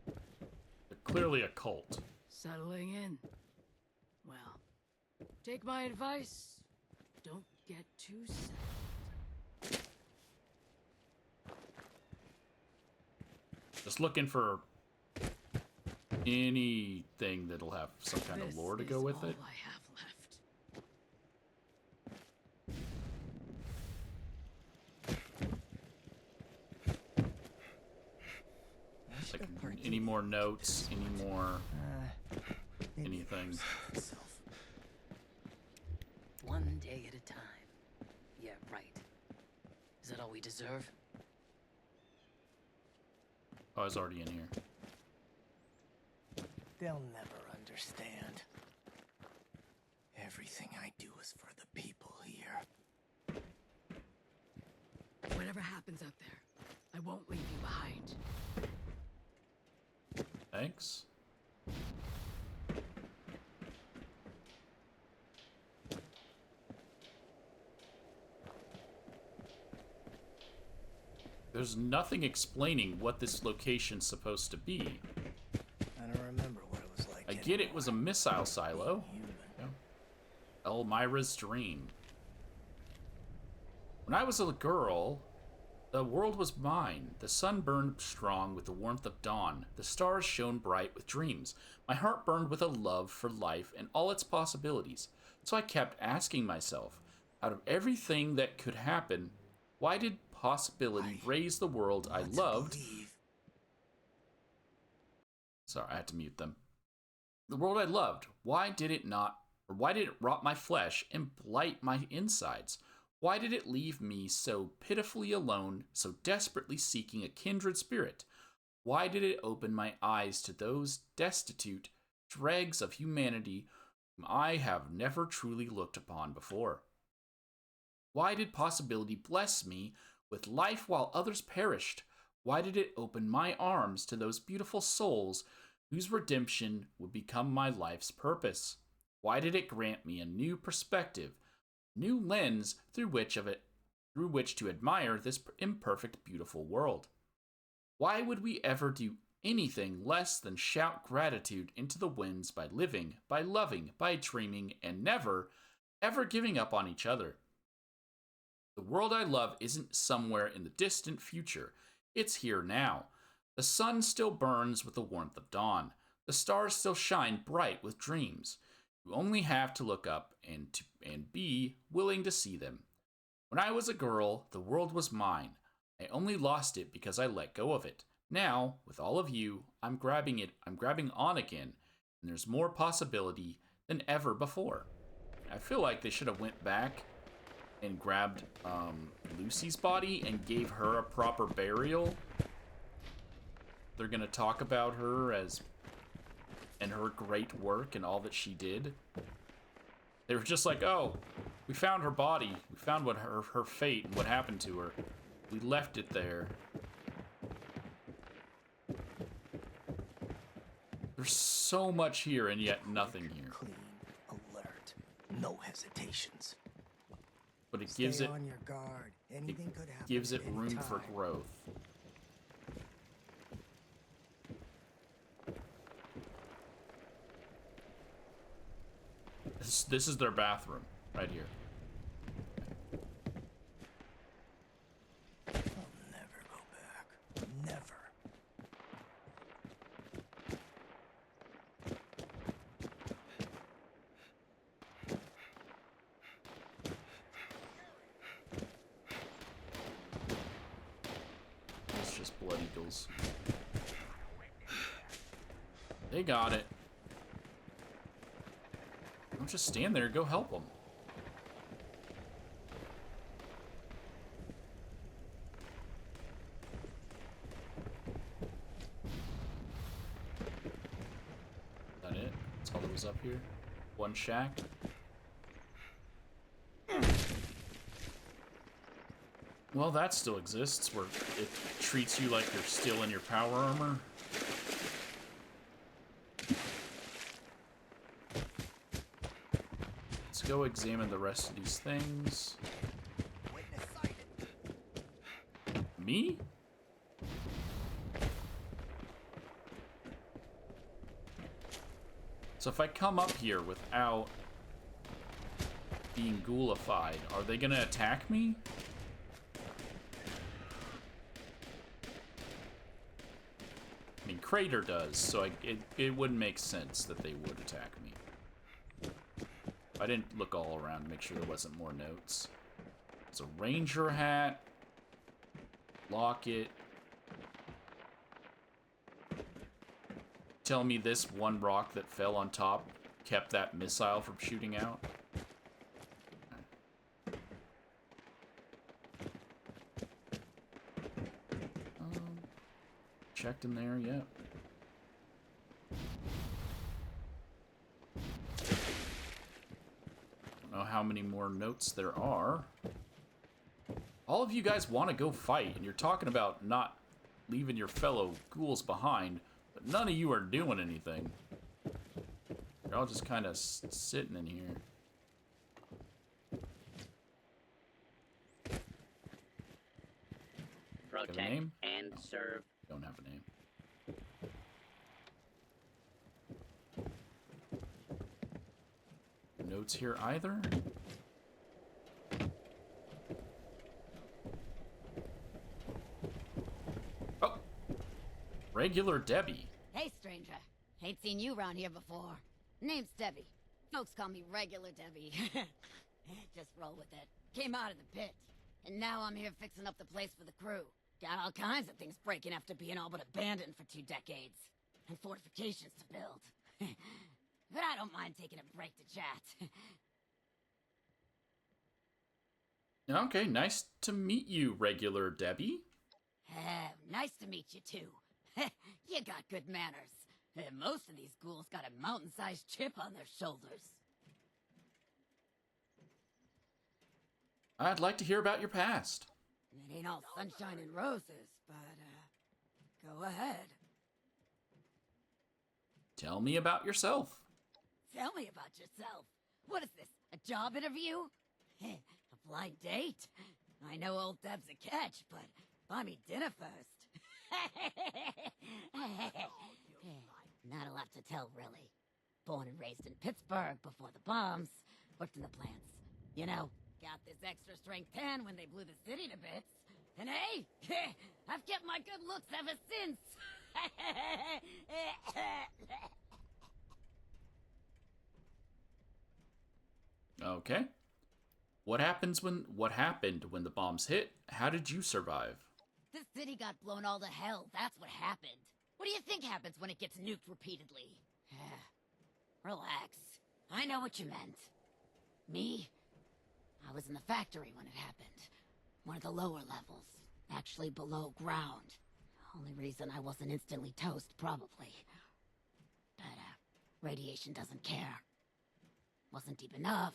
They're clearly a cult. Settling in. Well, take my advice. Don't get too settled. Just looking for anything that'll have some kind of lore to go with This it. is all I have left. Like any more notes, any more anything. One day at a time. Yeah, right. Is that all we deserve? Oh, I was already in here. They'll never understand. Everything I do is for the people here. Whatever happens out there, I won't leave you behind. Thanks. There's nothing explaining what this location's supposed to be. I don't remember what it was like. I get it was a missile silo. Yeah. Elmira's dream. When I was a girl, the world was mine. The sun burned strong with the warmth of dawn. The stars shone bright with dreams. My heart burned with a love for life and all its possibilities. So I kept asking myself, out of everything that could happen, why did possibility raise the world I loved? Sorry, I had to mute them. The world I loved, why did it rot my flesh and blight my insides? Why did it leave me so pitifully alone, so desperately seeking a kindred spirit? Why did it open my eyes to those destitute dregs of humanity whom I have never truly looked upon before? Why did possibility bless me with life while others perished? Why did it open my arms to those beautiful souls whose redemption would become my life's purpose? Why did it grant me a new perspective, new lens through which to admire this imperfect, beautiful world? Why would we ever do anything less than shout gratitude into the winds by living, by loving, by dreaming, and never, ever giving up on each other? The world I love isn't somewhere in the distant future. It's here now. The sun still burns with the warmth of dawn. The stars still shine bright with dreams. You only have to look up and be willing to see them. When I was a girl, the world was mine. I only lost it because I let go of it. Now, with all of you, I'm grabbing on again, and there's more possibility than ever before. I feel like they should have went back and grabbed Lucy's body and gave her a proper burial. They're gonna talk about her and her great work and all that she did. They were just like, oh, we found her body. We found what her fate and what happened to her. We left it there. There's so much here and yet nothing here. Clean, alert, no hesitations. But it gives it, on your guard. Anything could happen gives it at any room time. for growth. This is their bathroom right here. I'll never go back. Never. It's just blood eagles. They got it. Don't just stand there. Go help them. Is that it? That's all that was up here? One shack? Well, that still exists, where it treats you like you're still in your power armor. Let's go examine the rest of these things. Me? So if I come up here without being ghoulified, are they gonna attack me? I mean, Crater does, so it wouldn't make sense that they would attack me. I didn't look all around to make sure there wasn't more notes. It's a ranger hat. Locket. Tell me this one rock that fell on top kept that missile from shooting out? Checked in there yet. Don't know how many more notes there are. All of you guys want to go fight, and you're talking about not leaving your fellow ghouls behind, but none of you are doing anything. You're all just kind of sitting in here. Have a name? and No, serve. don't have a name. Notes here either? Oh! Regular Debbie. Hey, stranger. Ain't seen you around here before. Name's Debbie. Folks call me Regular Debbie. Just roll with it. Came out of the pit. And now I'm here fixing up the place for the crew. Got all kinds of things breaking after being all but abandoned for 2 decades. And fortifications to build. But I don't mind taking a break to chat. Okay, nice to meet you, Regular Debbie. Nice to meet you, too. You got good manners. Most of these ghouls got a mountain-sized chip on their shoulders. I'd like to hear about your past. It ain't all sunshine and roses, but, go ahead. Tell me about yourself. Tell me about yourself. What is this, a job interview? A blind date? I know old Deb's a catch, but buy me dinner first. Not a lot to tell, really. Born and raised in Pittsburgh before the bombs. Worked in the plants. You know, got this extra strength tan when they blew the city to bits. And hey, I've kept my good looks ever since. Okay. What happened when the bombs hit? How did you survive? The city got blown all to hell. That's what happened. What do you think happens when it gets nuked repeatedly? Relax. I know what you meant. Me? I was in the factory when it happened. One of the lower levels. Actually below ground. Only reason I wasn't instantly toast, probably. But, radiation doesn't care. Wasn't deep enough.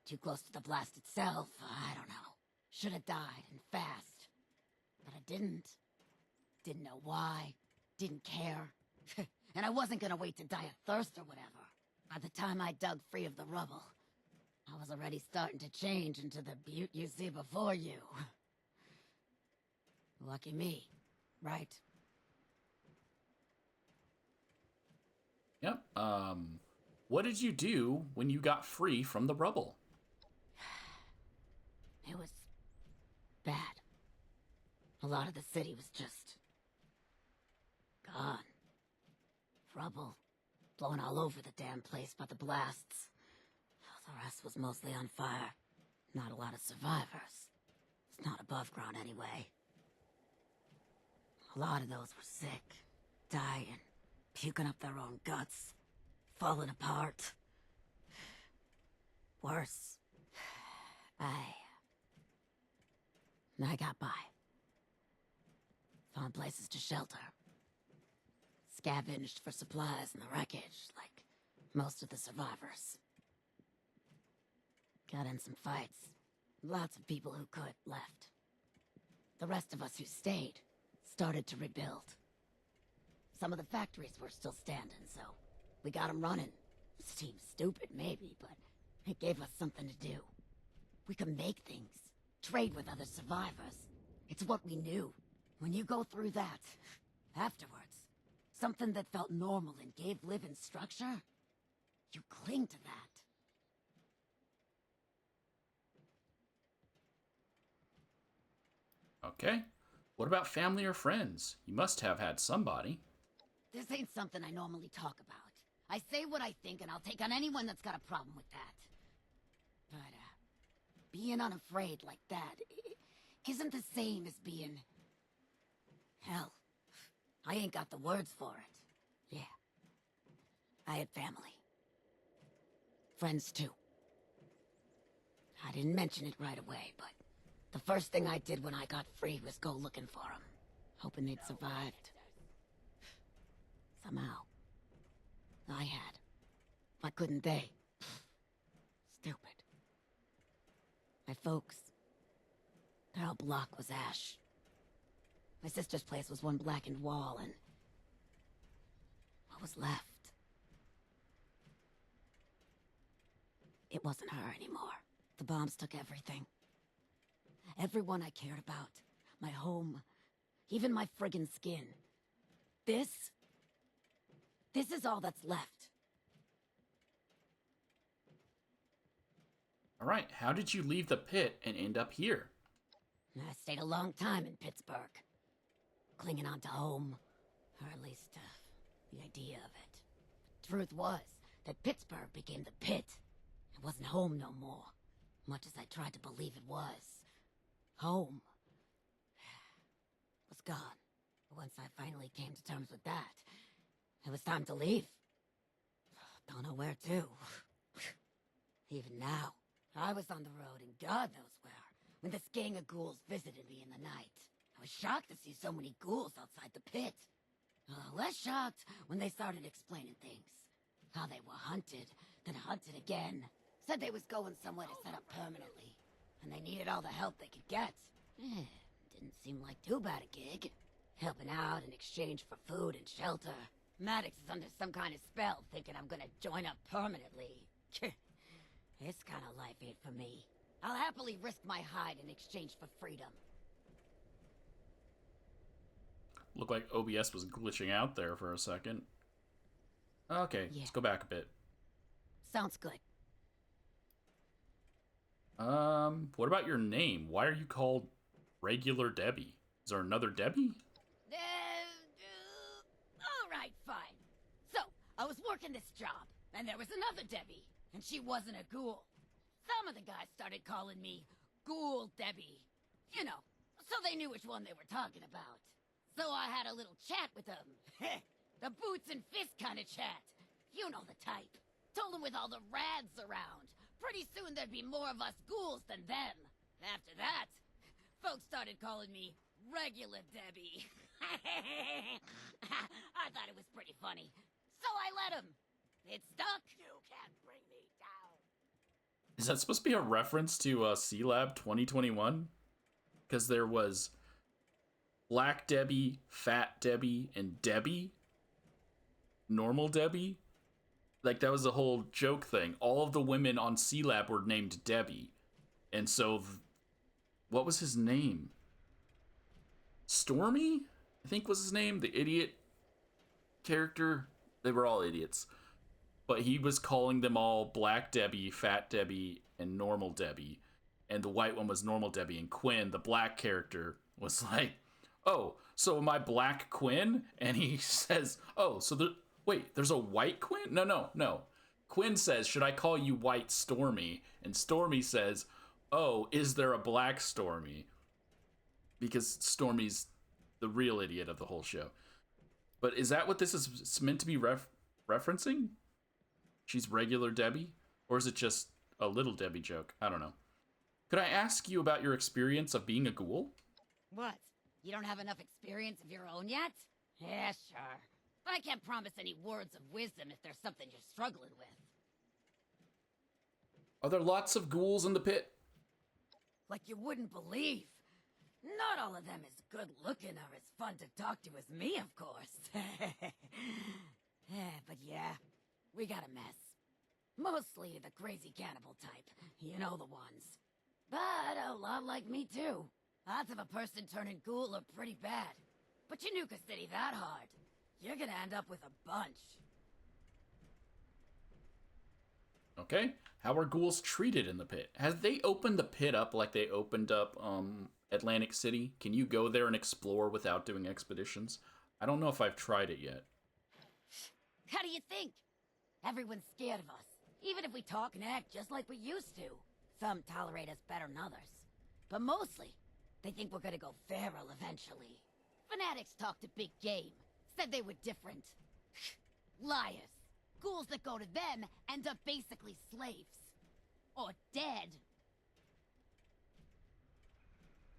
Too close to the blast itself. I don't know. Should have died, and fast. But I didn't. Didn't know why. Didn't care. And I wasn't gonna wait to die of thirst or whatever. By the time I dug free of the rubble, I was already starting to change into the beaut you see before you. Lucky me, right? Yep. What did you do when you got free from the rubble? It was bad. A lot of the city was just gone. Rubble. Blown all over the damn place by the blasts. The rest was mostly on fire. Not a lot of survivors. It's not above ground anyway. A lot of those were sick. Dying. Puking up their own guts. Falling apart. Worse. I got by. Found places to shelter. Scavenged for supplies in the wreckage, like most of the survivors. Got in some fights. Lots of people who could left. The rest of us who stayed started to rebuild. Some of the factories were still standing, so we got them running. Seems stupid, maybe, but it gave us something to do. We could make things, trade with other survivors. It's what we knew. When you go through that, afterwards, something that felt normal and gave living structure, you cling to that. Okay. What about family or friends? You must have had somebody. This ain't something I normally talk about. I say what I think, and I'll take on anyone that's got a problem with that. But, being unafraid like that isn't the same as being... Hell, I ain't got the words for it. Yeah. I had family. Friends, too. I didn't mention it right away, but the first thing I did when I got free was go looking for them, hoping they'd survived. Somehow. I had. Why couldn't they? Stupid. My folks. Their whole block was ash. My sister's place was one blackened wall, and... what was left? It wasn't her anymore. The bombs took everything. Everyone I cared about. My home. Even my friggin' skin. This is all that's left. Alright, how did you leave the pit and end up here? I stayed a long time in Pittsburgh. Clinging on to home. Or at least, the idea of it. The truth was that Pittsburgh became the pit. It wasn't home no more. Much as I tried to believe it was. Home was gone. Once I finally came to terms with that, it was time to leave. Don't know where to. Even now, I was on the road and God knows where, when this gang of ghouls visited me in the night. I was shocked to see so many ghouls outside the pit. Less shocked when they started explaining things. How they were hunted, then hunted again. Said they was going somewhere to set up permanently. And they needed all the help they could get. Didn't seem like too bad a gig. Helping out in exchange for food and shelter. Maddox is under some kind of spell, thinking I'm gonna join up permanently. This kind of life ain't for me. I'll happily risk my hide in exchange for freedom. Looked like OBS was glitching out there for a second. Okay, Yeah. Let's go back a bit. Sounds good. What about your name? Why are you called Regular Debbie? Is there another Debbie? Alright, fine. So, I was working this job, and there was another Debbie, and she wasn't a ghoul. Some of the guys started calling me Ghoul Debbie. You know, so they knew which one they were talking about. So I had a little chat with them. The boots and fist kind of chat. You know the type. Told them with all the rads around. Pretty soon there'd be more of us ghouls than them. After that, folks started calling me Regular Debbie. I thought it was pretty funny. So I let them. It stuck. You can't bring me down. Is that supposed to be a reference to C-Lab 2021? Because there was Black Debbie, Fat Debbie, and Debbie. Normal Debbie. Like, that was a whole joke thing. All of the women on C-Lab were named Debbie. And so, what was his name? Stormy, I think was his name. The idiot character. They were all idiots. But he was calling them all Black Debbie, Fat Debbie, and Normal Debbie. And the white one was Normal Debbie. And Quinn, the black character, was like, oh, so am I Black Quinn? And he says, oh, so wait, there's a white Quinn? No. Quinn says, should I call you White Stormy? And Stormy says, oh, is there a Black Stormy? Because Stormy's the real idiot of the whole show. But is that what this is meant to be referencing? She's Regular Debbie? Or is it just a Little Debbie joke? I don't know. Could I ask you about your experience of being a ghoul? What? You don't have enough experience of your own yet? Yeah, sure. But I can't promise any words of wisdom if there's something you're struggling with. Are there lots of ghouls in the pit? Like you wouldn't believe. Not all of them as good looking or as fun to talk to as me, of course. But yeah, we got a mess. Mostly the crazy cannibal type. You know the ones. But a lot like me too. Odds of a person turning ghoul are pretty bad. But you nuke a city that hard, you're gonna end up with a bunch. Okay. How are ghouls treated in the pit? Have they opened the pit up like they opened up Atlantic City? Can you go there and explore without doing expeditions? I don't know if I've tried it yet. How do you think? Everyone's scared of us. Even if we talk and act just like we used to. Some tolerate us better than others. But mostly, they think we're gonna go feral eventually. Fanatics talked a big game. Said they were different. Liars. Ghouls that go to them end up basically slaves. Or dead.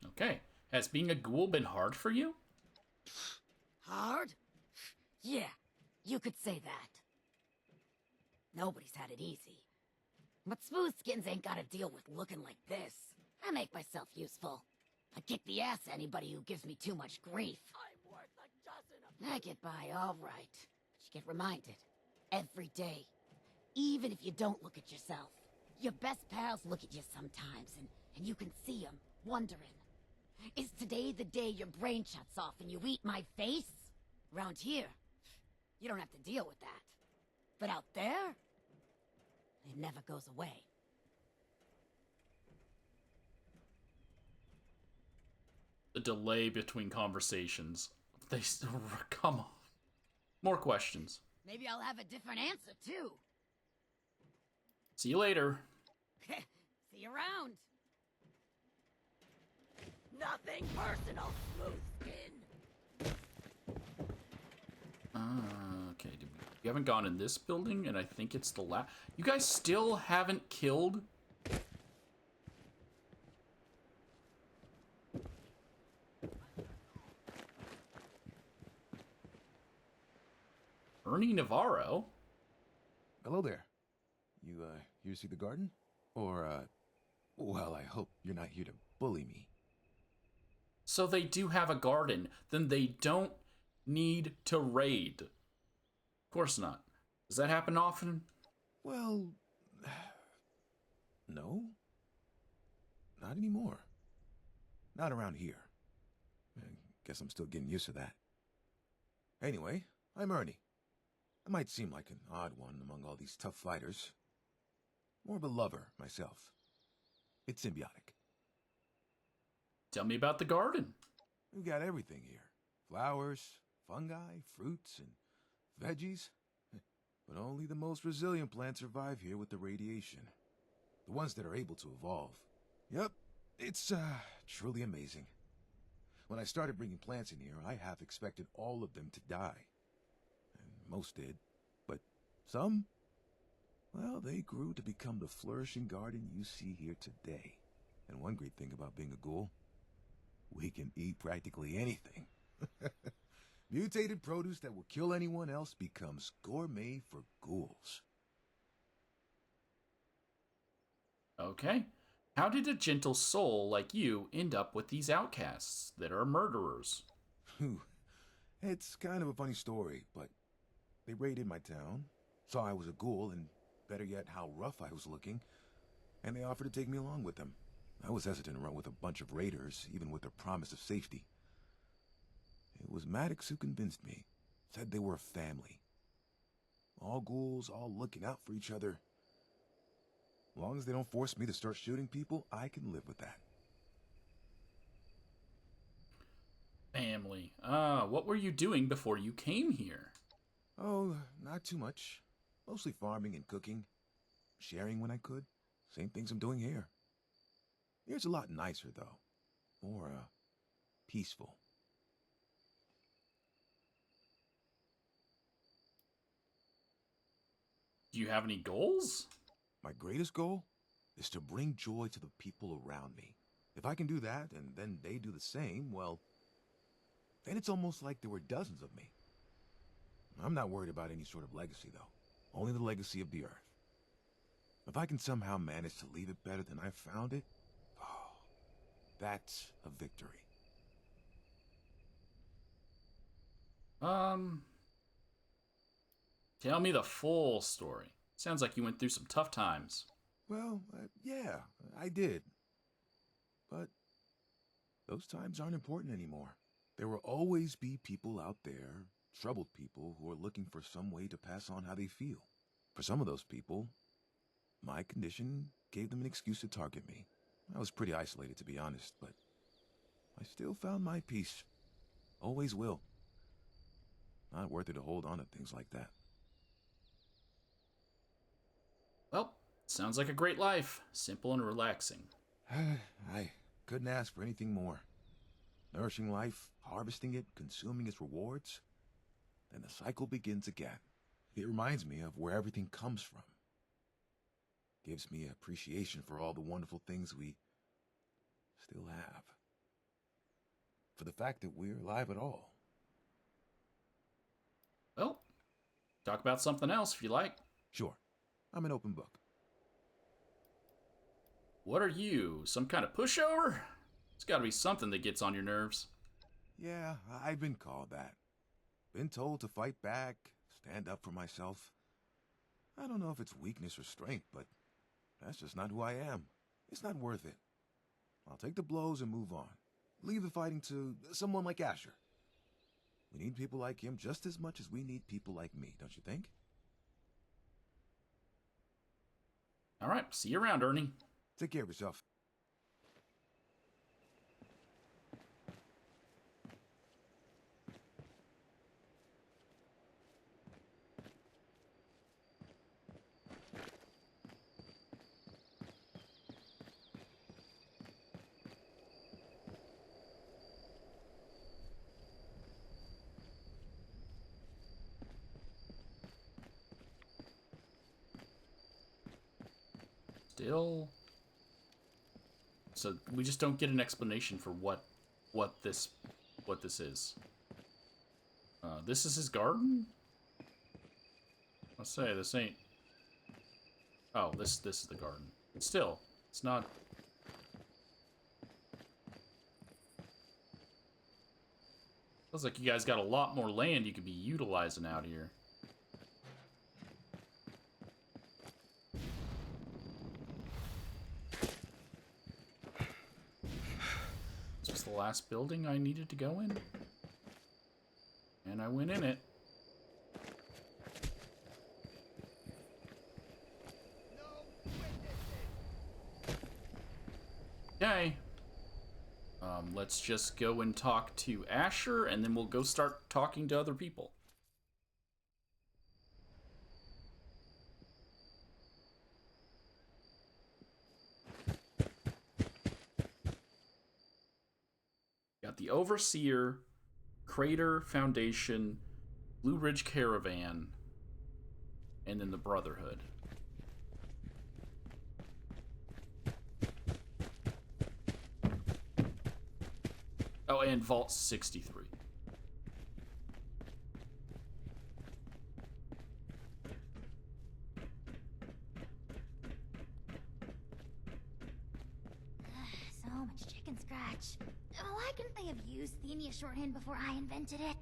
Okay. Has being a ghoul been hard for you? Hard? Yeah, you could say that. Nobody's had it easy. But smooth skins ain't gotta deal with looking like this. I make myself useful. I kick the ass of anybody who gives me too much grief. I'm worth a dozen of I get by all right. But you get reminded. Every day. Even if you don't look at yourself. Your best pals look at you sometimes, and you can see them, wondering. Is today the day your brain shuts off and you eat my face? Around here, you don't have to deal with that. But out there, it never goes away. The delay between conversations. They still... Come on. More questions. Maybe I'll have a different answer, too. See you later. See you around. Nothing personal, smooth skin. Okay. You haven't gone in this building, and I think it's the last... You guys still haven't killed... Ernie Navarro? Hello there. You, here to see the garden? Or, well, I hope you're not here to bully me. So they do have a garden. Then they don't need to raid. Of course not. Does that happen often? Well, no. Not anymore. Not around here. I guess I'm still getting used to that. Anyway, I'm Ernie. I might seem like an odd one among all these tough fighters. More of a lover, myself. It's symbiotic. Tell me about the garden. We've got everything here. Flowers, fungi, fruits, and veggies. But only the most resilient plants survive here with the radiation. The ones that are able to evolve. Yep, it's truly amazing. When I started bringing plants in here, I half expected all of them to die. Most did, but some, well, they grew to become the flourishing garden you see here today. And one great thing about being a ghoul, we can eat practically anything. Mutated produce that will kill anyone else becomes gourmet for ghouls. Okay. How did a gentle soul like you end up with these outcasts that are murderers? It's kind of a funny story, but they raided my town, saw I was a ghoul, and better yet, how rough I was looking, and they offered to take me along with them. I was hesitant to run with a bunch of raiders, even with the promise of safety. It was Maddox who convinced me, said they were a family. All ghouls, all looking out for each other. As long as they don't force me to start shooting people, I can live with that. Family. What were you doing before you came here? Oh, not too much. Mostly farming and cooking. Sharing when I could. Same things I'm doing here. Here's a lot nicer, though. More, peaceful. Do you have any goals? My greatest goal is to bring joy to the people around me. If I can do that, and then they do the same, well, then it's almost like there were dozens of me. I'm not worried about any sort of legacy, though. Only the legacy of the Earth. If I can somehow manage to leave it better than I found it, oh, that's a victory. Tell me the full story. Sounds like you went through some tough times. Well, yeah, I did. But those times aren't important anymore. There will always be people out there, troubled people, who are looking for some way to pass on how they feel. For some of those people, my condition gave them an excuse to target me. I was pretty isolated, to be honest, but I still found my peace. Always will. Not worth it to hold on to things like that. Well, sounds like a great life. Simple and relaxing. I couldn't ask for anything more. Nourishing life, harvesting it, consuming its rewards. Then the cycle begins again. It reminds me of where everything comes from. Gives me appreciation for all the wonderful things we still have. For the fact that we're alive at all. Well, talk about something else if you like. Sure. I'm an open book. What are you, some kind of pushover? It's gotta be something that gets on your nerves. Yeah, I've been called that. Been told to fight back, stand up for myself. I don't know if it's weakness or strength, but that's just not who I am. It's not worth it. I'll take the blows and move on. Leave the fighting to someone like Asher. We need people like him just as much as we need people like me, don't you think? All right, see you around, Ernie. Take care of yourself. Still, so we just don't get an explanation for what this is. This is his garden. Let's say this ain't. Oh, this is the garden. Still, it's not. Feels like you guys got a lot more land you could be utilizing out here. Is this the last building I needed to go in? And I went in it. Okay. Let's just go and talk to Asher, and then we'll go start talking to other people. Got the Overseer, Crater Foundation, Blue Ridge Caravan, and then the Brotherhood. Oh, and Vault 63. So much chicken scratch. Why couldn't they have used Parthenia shorthand before I invented it?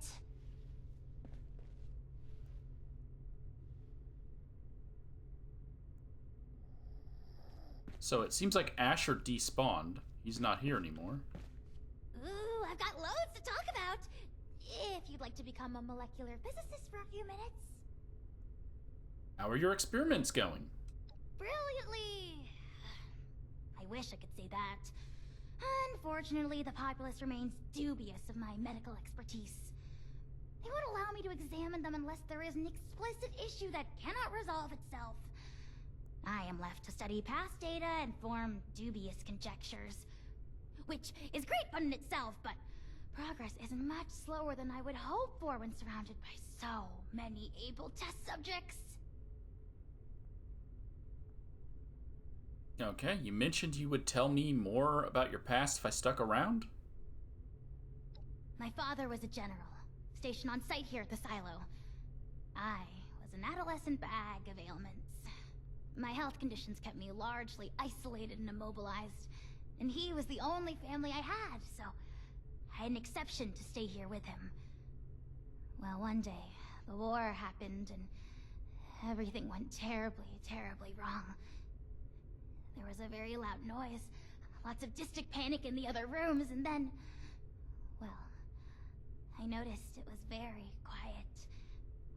So it seems like Asher despawned. He's not here anymore. Ooh, I've got loads to talk about. If you'd like to become a molecular physicist for a few minutes. How are your experiments going? Brilliantly. I wish I could say that. Unfortunately, the populace remains dubious of my medical expertise. They won't allow me to examine them unless there is an explicit issue that cannot resolve itself. I am left to study past data and form dubious conjectures. Which is great fun in itself, but progress is much slower than I would hope for when surrounded by so many able test subjects. Okay, you mentioned you would tell me more about your past if I stuck around? My father was a general, stationed on site here at the silo. I was an adolescent bag of ailments. My health conditions kept me largely isolated and immobilized, and he was the only family I had, so I had an exception to stay here with him. Well, one day, the war happened, and everything went terribly, terribly wrong. There was a very loud noise, lots of distant panic in the other rooms, and then... well, I noticed it was very quiet.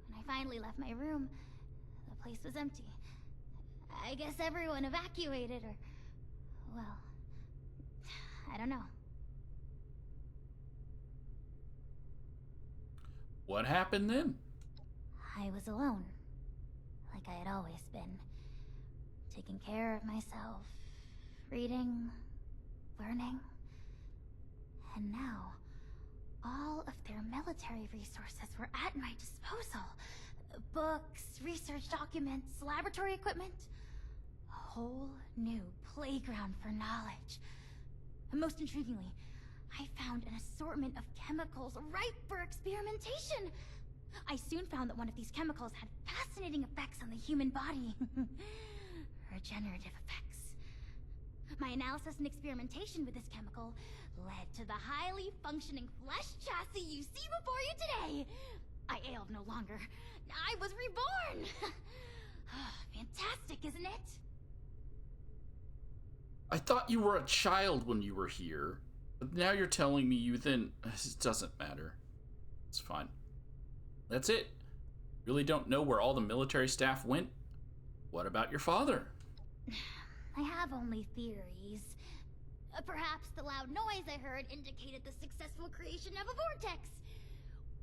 When I finally left my room, the place was empty. I guess everyone evacuated, or... well... I don't know. What happened then? I was alone. Like I had always been. Taking care of myself. Reading. Learning. And now, all of their military resources were at my disposal. Books, research documents, laboratory equipment. A whole new playground for knowledge. And most intriguingly, I found an assortment of chemicals ripe for experimentation. I soon found that one of these chemicals had fascinating effects on the human body. Regenerative effects. My analysis and experimentation with this chemical led to the highly functioning flesh chassis you see before you today. I ailed no longer. I was reborn. Fantastic, isn't it? I thought you were a child when you were here. But now you're telling me you then... It doesn't matter. It's fine. That's it. Really don't know where all the military staff went? What about your father? I have only theories. Perhaps the loud noise I heard indicated the successful creation of a vortex,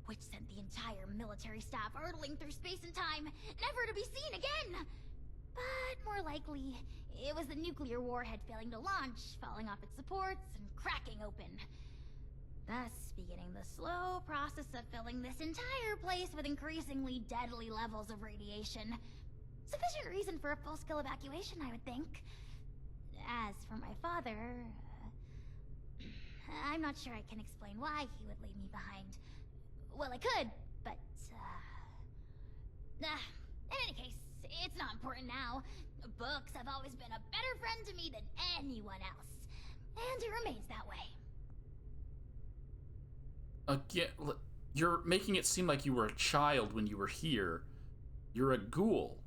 which sent the entire military staff hurtling through space and time, never to be seen again. But more likely, it was the nuclear warhead failing to launch, falling off its supports, and cracking open. Thus, beginning the slow process of filling this entire place with increasingly deadly levels of radiation. Sufficient reason for a full-scale evacuation, I would think. As for my father... I'm not sure I can explain why he would leave me behind. Well, I could, but, in any case, it's not important now. Books have always been a better friend to me than anyone else. And it remains that way. Again, you're making it seem like you were a child when you were here. You're a ghoul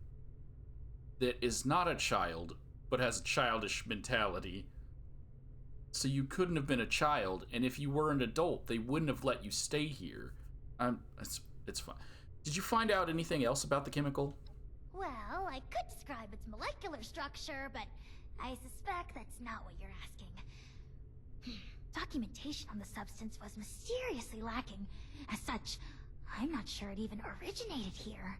that is not a child, but has a childish mentality. So you couldn't have been a child, and if you were an adult, they wouldn't have let you stay here. It's fine. Did you find out anything else about the chemical? Well, I could describe its molecular structure, but I suspect that's not what you're asking. Documentation on the substance was mysteriously lacking. As such, I'm not sure it even originated here.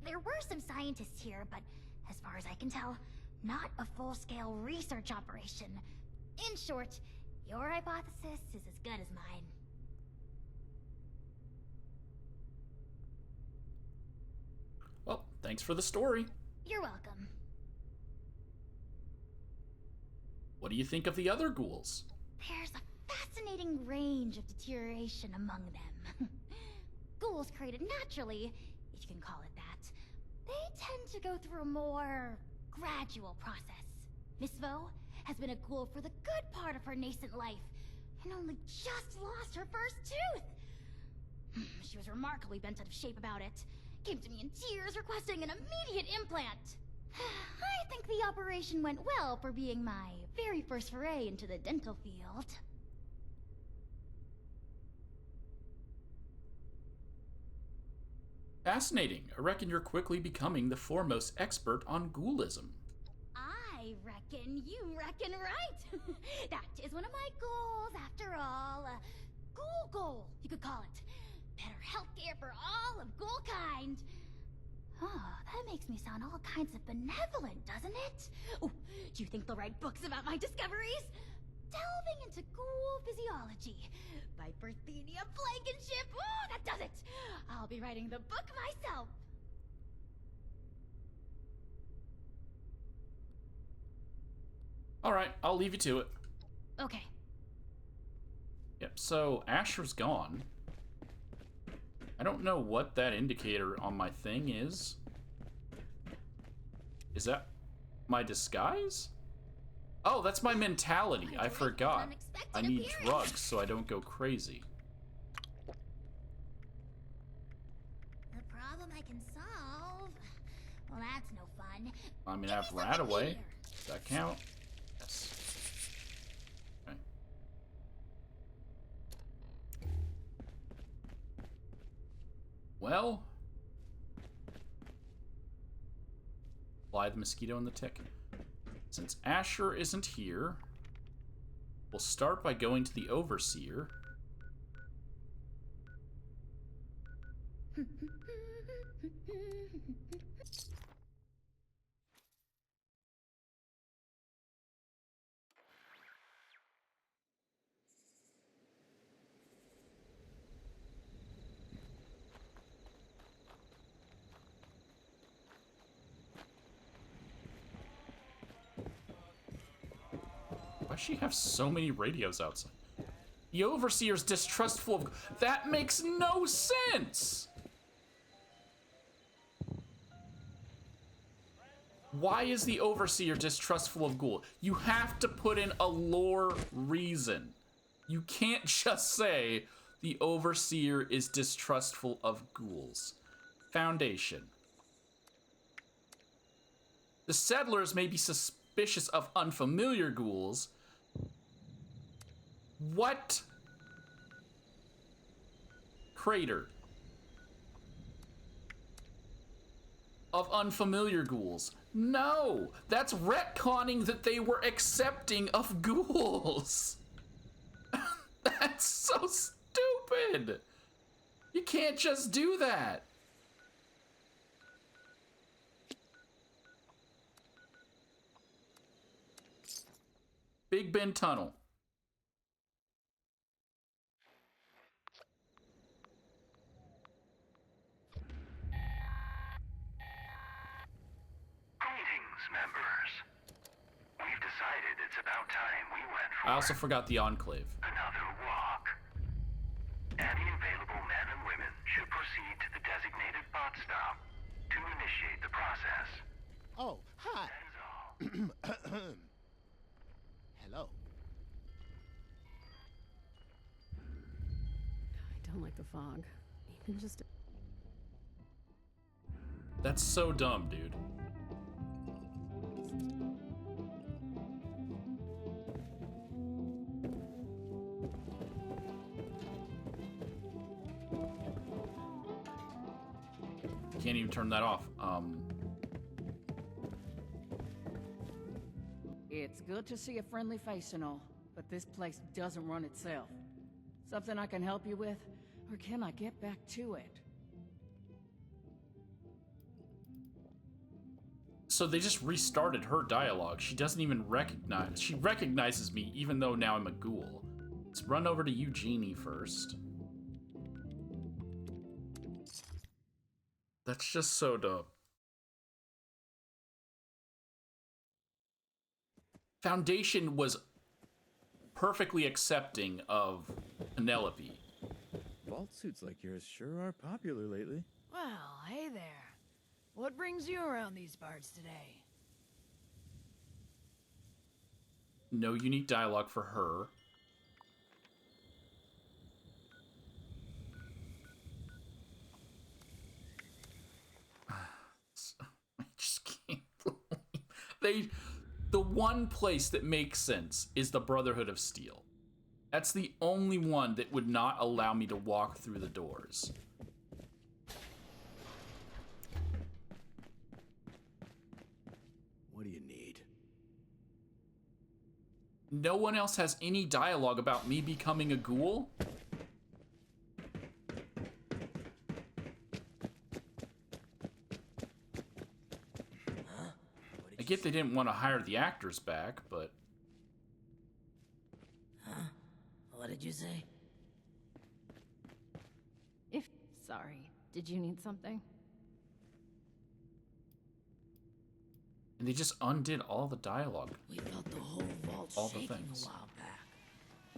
There were some scientists here, but as far as I can tell, not a full-scale research operation. In short, your hypothesis is as good as mine. Well, thanks for the story. You're welcome. What do you think of the other ghouls? There's a fascinating range of deterioration among them. Ghouls created naturally, if you can call it that, they tend to go through a more gradual process. Miss Vo has been a ghoul for the good part of her nascent life, and only just lost her first tooth. She was remarkably bent out of shape about it. Came to me in tears requesting an immediate implant. I think the operation went well for being my very first foray into the dental field. Fascinating. I reckon you're quickly becoming the foremost expert on ghoulism. I reckon you reckon right. That is one of my goals, after all. A ghoul goal, you could call it. Better healthcare for all of ghoul kind. Oh, that makes me sound all kinds of benevolent, doesn't it? Oh, do you think they'll write books about my discoveries? Delving into ghoul physiology by Parthenia Blankenship. Oh, that does it. I'll be writing the book myself. All right, I'll leave you to it. Okay. Yep, so Asher's gone. I don't know what that indicator on my thing is. Is that my disguise? Oh, that's my mentality. I forgot. I need drugs so I don't go crazy. The problem I can solve? Well, that's no fun. I mean, I have Radaway. Does that count? Yes. Okay. Well, apply the mosquito and the tick. Since Asher isn't here, we'll start by going to the Overseer. Why does she have so many radios outside? The Overseer's distrustful of... That makes no sense! Why is the Overseer distrustful of ghoul? You have to put in a lore reason. You can't just say the Overseer is distrustful of ghouls. Foundation. The settlers may be suspicious of unfamiliar ghouls, What? Crater. Of unfamiliar ghouls. No! That's retconning that they were accepting of ghouls. That's so stupid. You can't just do that. Big Ben Tunnel. Members, we've decided it's about time we went for I also forgot the Enclave. another walk. Any available men and women should proceed to the designated bot stop to initiate the process. Oh, hi. That is all. Hello. I don't like the fog. Even just... That's so dumb, dude. Can't even turn that off. It's good to see a friendly face and all, but this place doesn't run itself. Something I can help you with, or can I get back to it? So they just restarted her dialogue. She doesn't even recognize. She recognizes me even though now I'm a ghoul. Let's run over to Eugenie first. That's just so dumb. Foundation was perfectly accepting of Penelope. Vault suits like yours sure are popular lately. Well, hey there. What brings you around these parts today? No unique dialogue for her. I just can't believe the one place that makes sense is the Brotherhood of Steel. That's the only one that would not allow me to walk through the doors. What do you need? No one else has any dialogue about me becoming a ghoul? I get they didn't want to hire the actors back, but... Huh? What did you say? Sorry, did you need something? And they just undid all the dialogue. We felt the whole vault all the shaking things. a while back.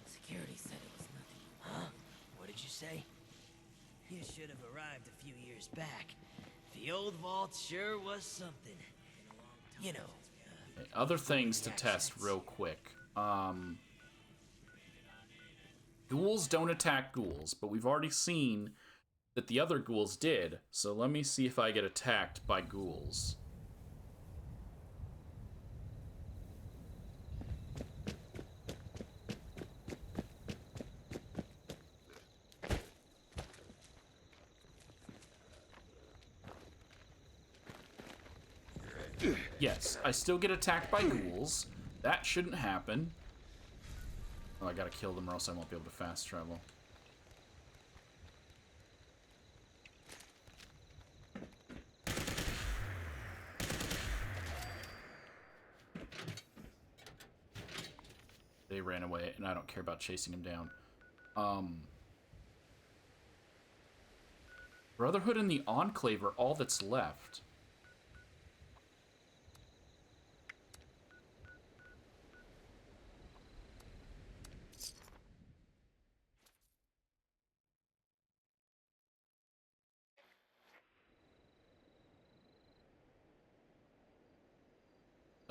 Security said it was nothing. Huh? What did you say? You should have arrived a few years back. The old vault sure was something. You know. Okay, other things to test real quick. Ghouls don't attack ghouls, but we've already seen that the other ghouls did, so let me see if I get attacked by ghouls. Yes, I still get attacked by ghouls. That shouldn't happen. Oh, I gotta kill them or else I won't be able to fast travel. They ran away, and I don't care about chasing them down. Brotherhood and the Enclave are all that's left.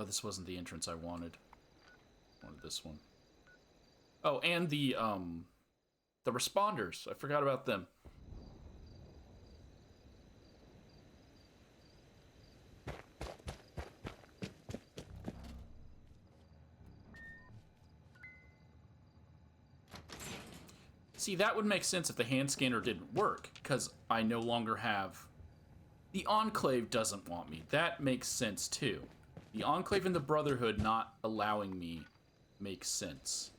Oh, this wasn't the entrance I wanted. I wanted this one. Oh, and the responders. I forgot about them. See, that would make sense if the hand scanner didn't work, because I no longer have... The Enclave doesn't want me. That makes sense, too. The Enclave and the Brotherhood not allowing me makes sense.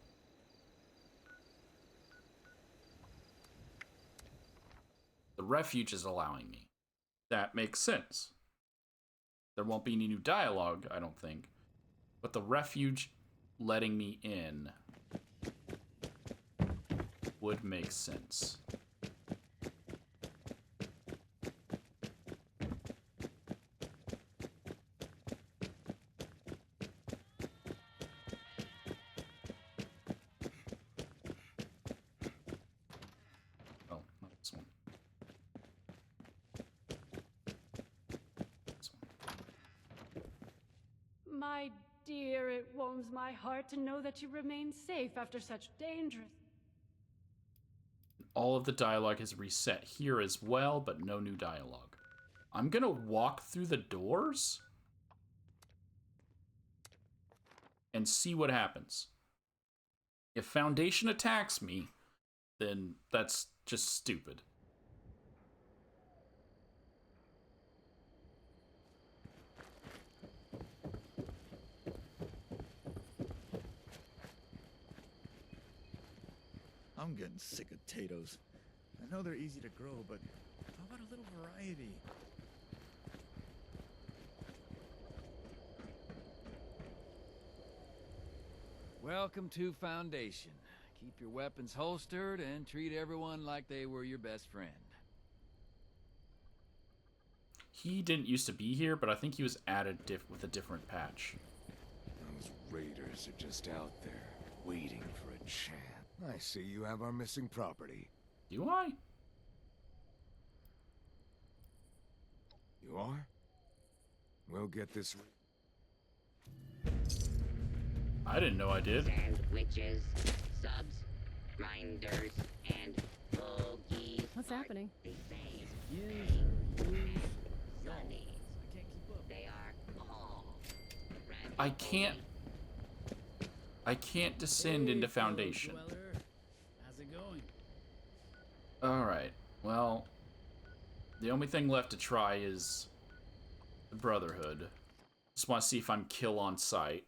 The Refuge is allowing me. That makes sense. There won't be any new dialogue, I don't think. But the Refuge letting me in would make sense. Oh, not this one. This one. My dear, it warms my heart to know that you remain safe after such dangerous... All of the dialogue is reset here as well, but no new dialogue. I'm gonna walk through the doors and see what happens. If Foundation attacks me, then that's just stupid. I'm getting sick of potatoes. I know they're easy to grow, but how about a little variety? Welcome to Foundation. Keep your weapons holstered and treat everyone like they were your best friend. He didn't used to be here, but I think he was added with a different patch. Those raiders are just out there, waiting for a chance. I see you have our missing property. Do I? You are? We'll get this... I didn't know I did. Sandwiches, subs, grinders, and bogies. What's happening? The same. Sunnies. They are all... I can't descend into Foundation. How's it going? Alright, well, the only thing left to try is the Brotherhood. Just want to see if I'm kill on sight.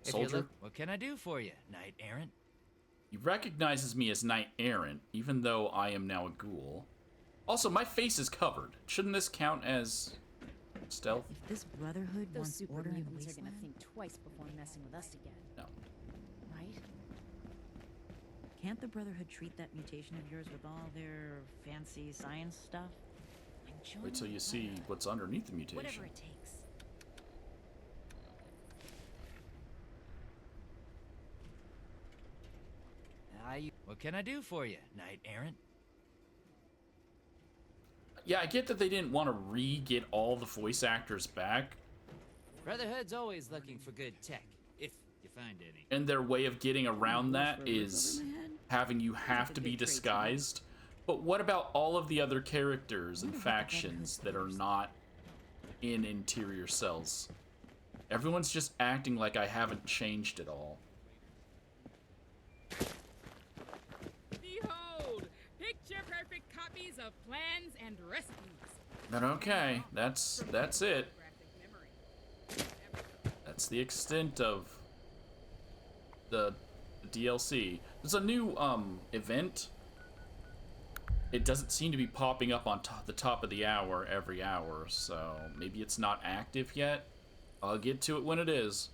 Soldier? What can I do for you, Knight Errant? He recognizes me as Knight Errant, even though I am now a ghoul. Also, my face is covered. Shouldn't this count as stealth? If this Brotherhood Those wants super order in the mutants are gonna wasteland, think twice before messing with us again. No. right? Can't the Brotherhood treat that mutation of yours with all their fancy science stuff? Wait till you see what's underneath the mutation. Whatever it takes. What can I do for you, Knight Errant? Yeah, I get that they didn't want to re-get all the voice actors back, Brotherhood's always looking for good tech, if you find any. and their way of getting around that is having you have to be disguised. But what about all of the other characters and factions that are not in interior cells? Everyone's just acting like I haven't changed at all. Behold, picture-perfect copies of plans and recipes. But okay, that's it. That's the extent of the DLC. There's a new event. It doesn't seem to be popping up on the top of the hour every hour, so maybe it's not active yet. I'll get to it when it is.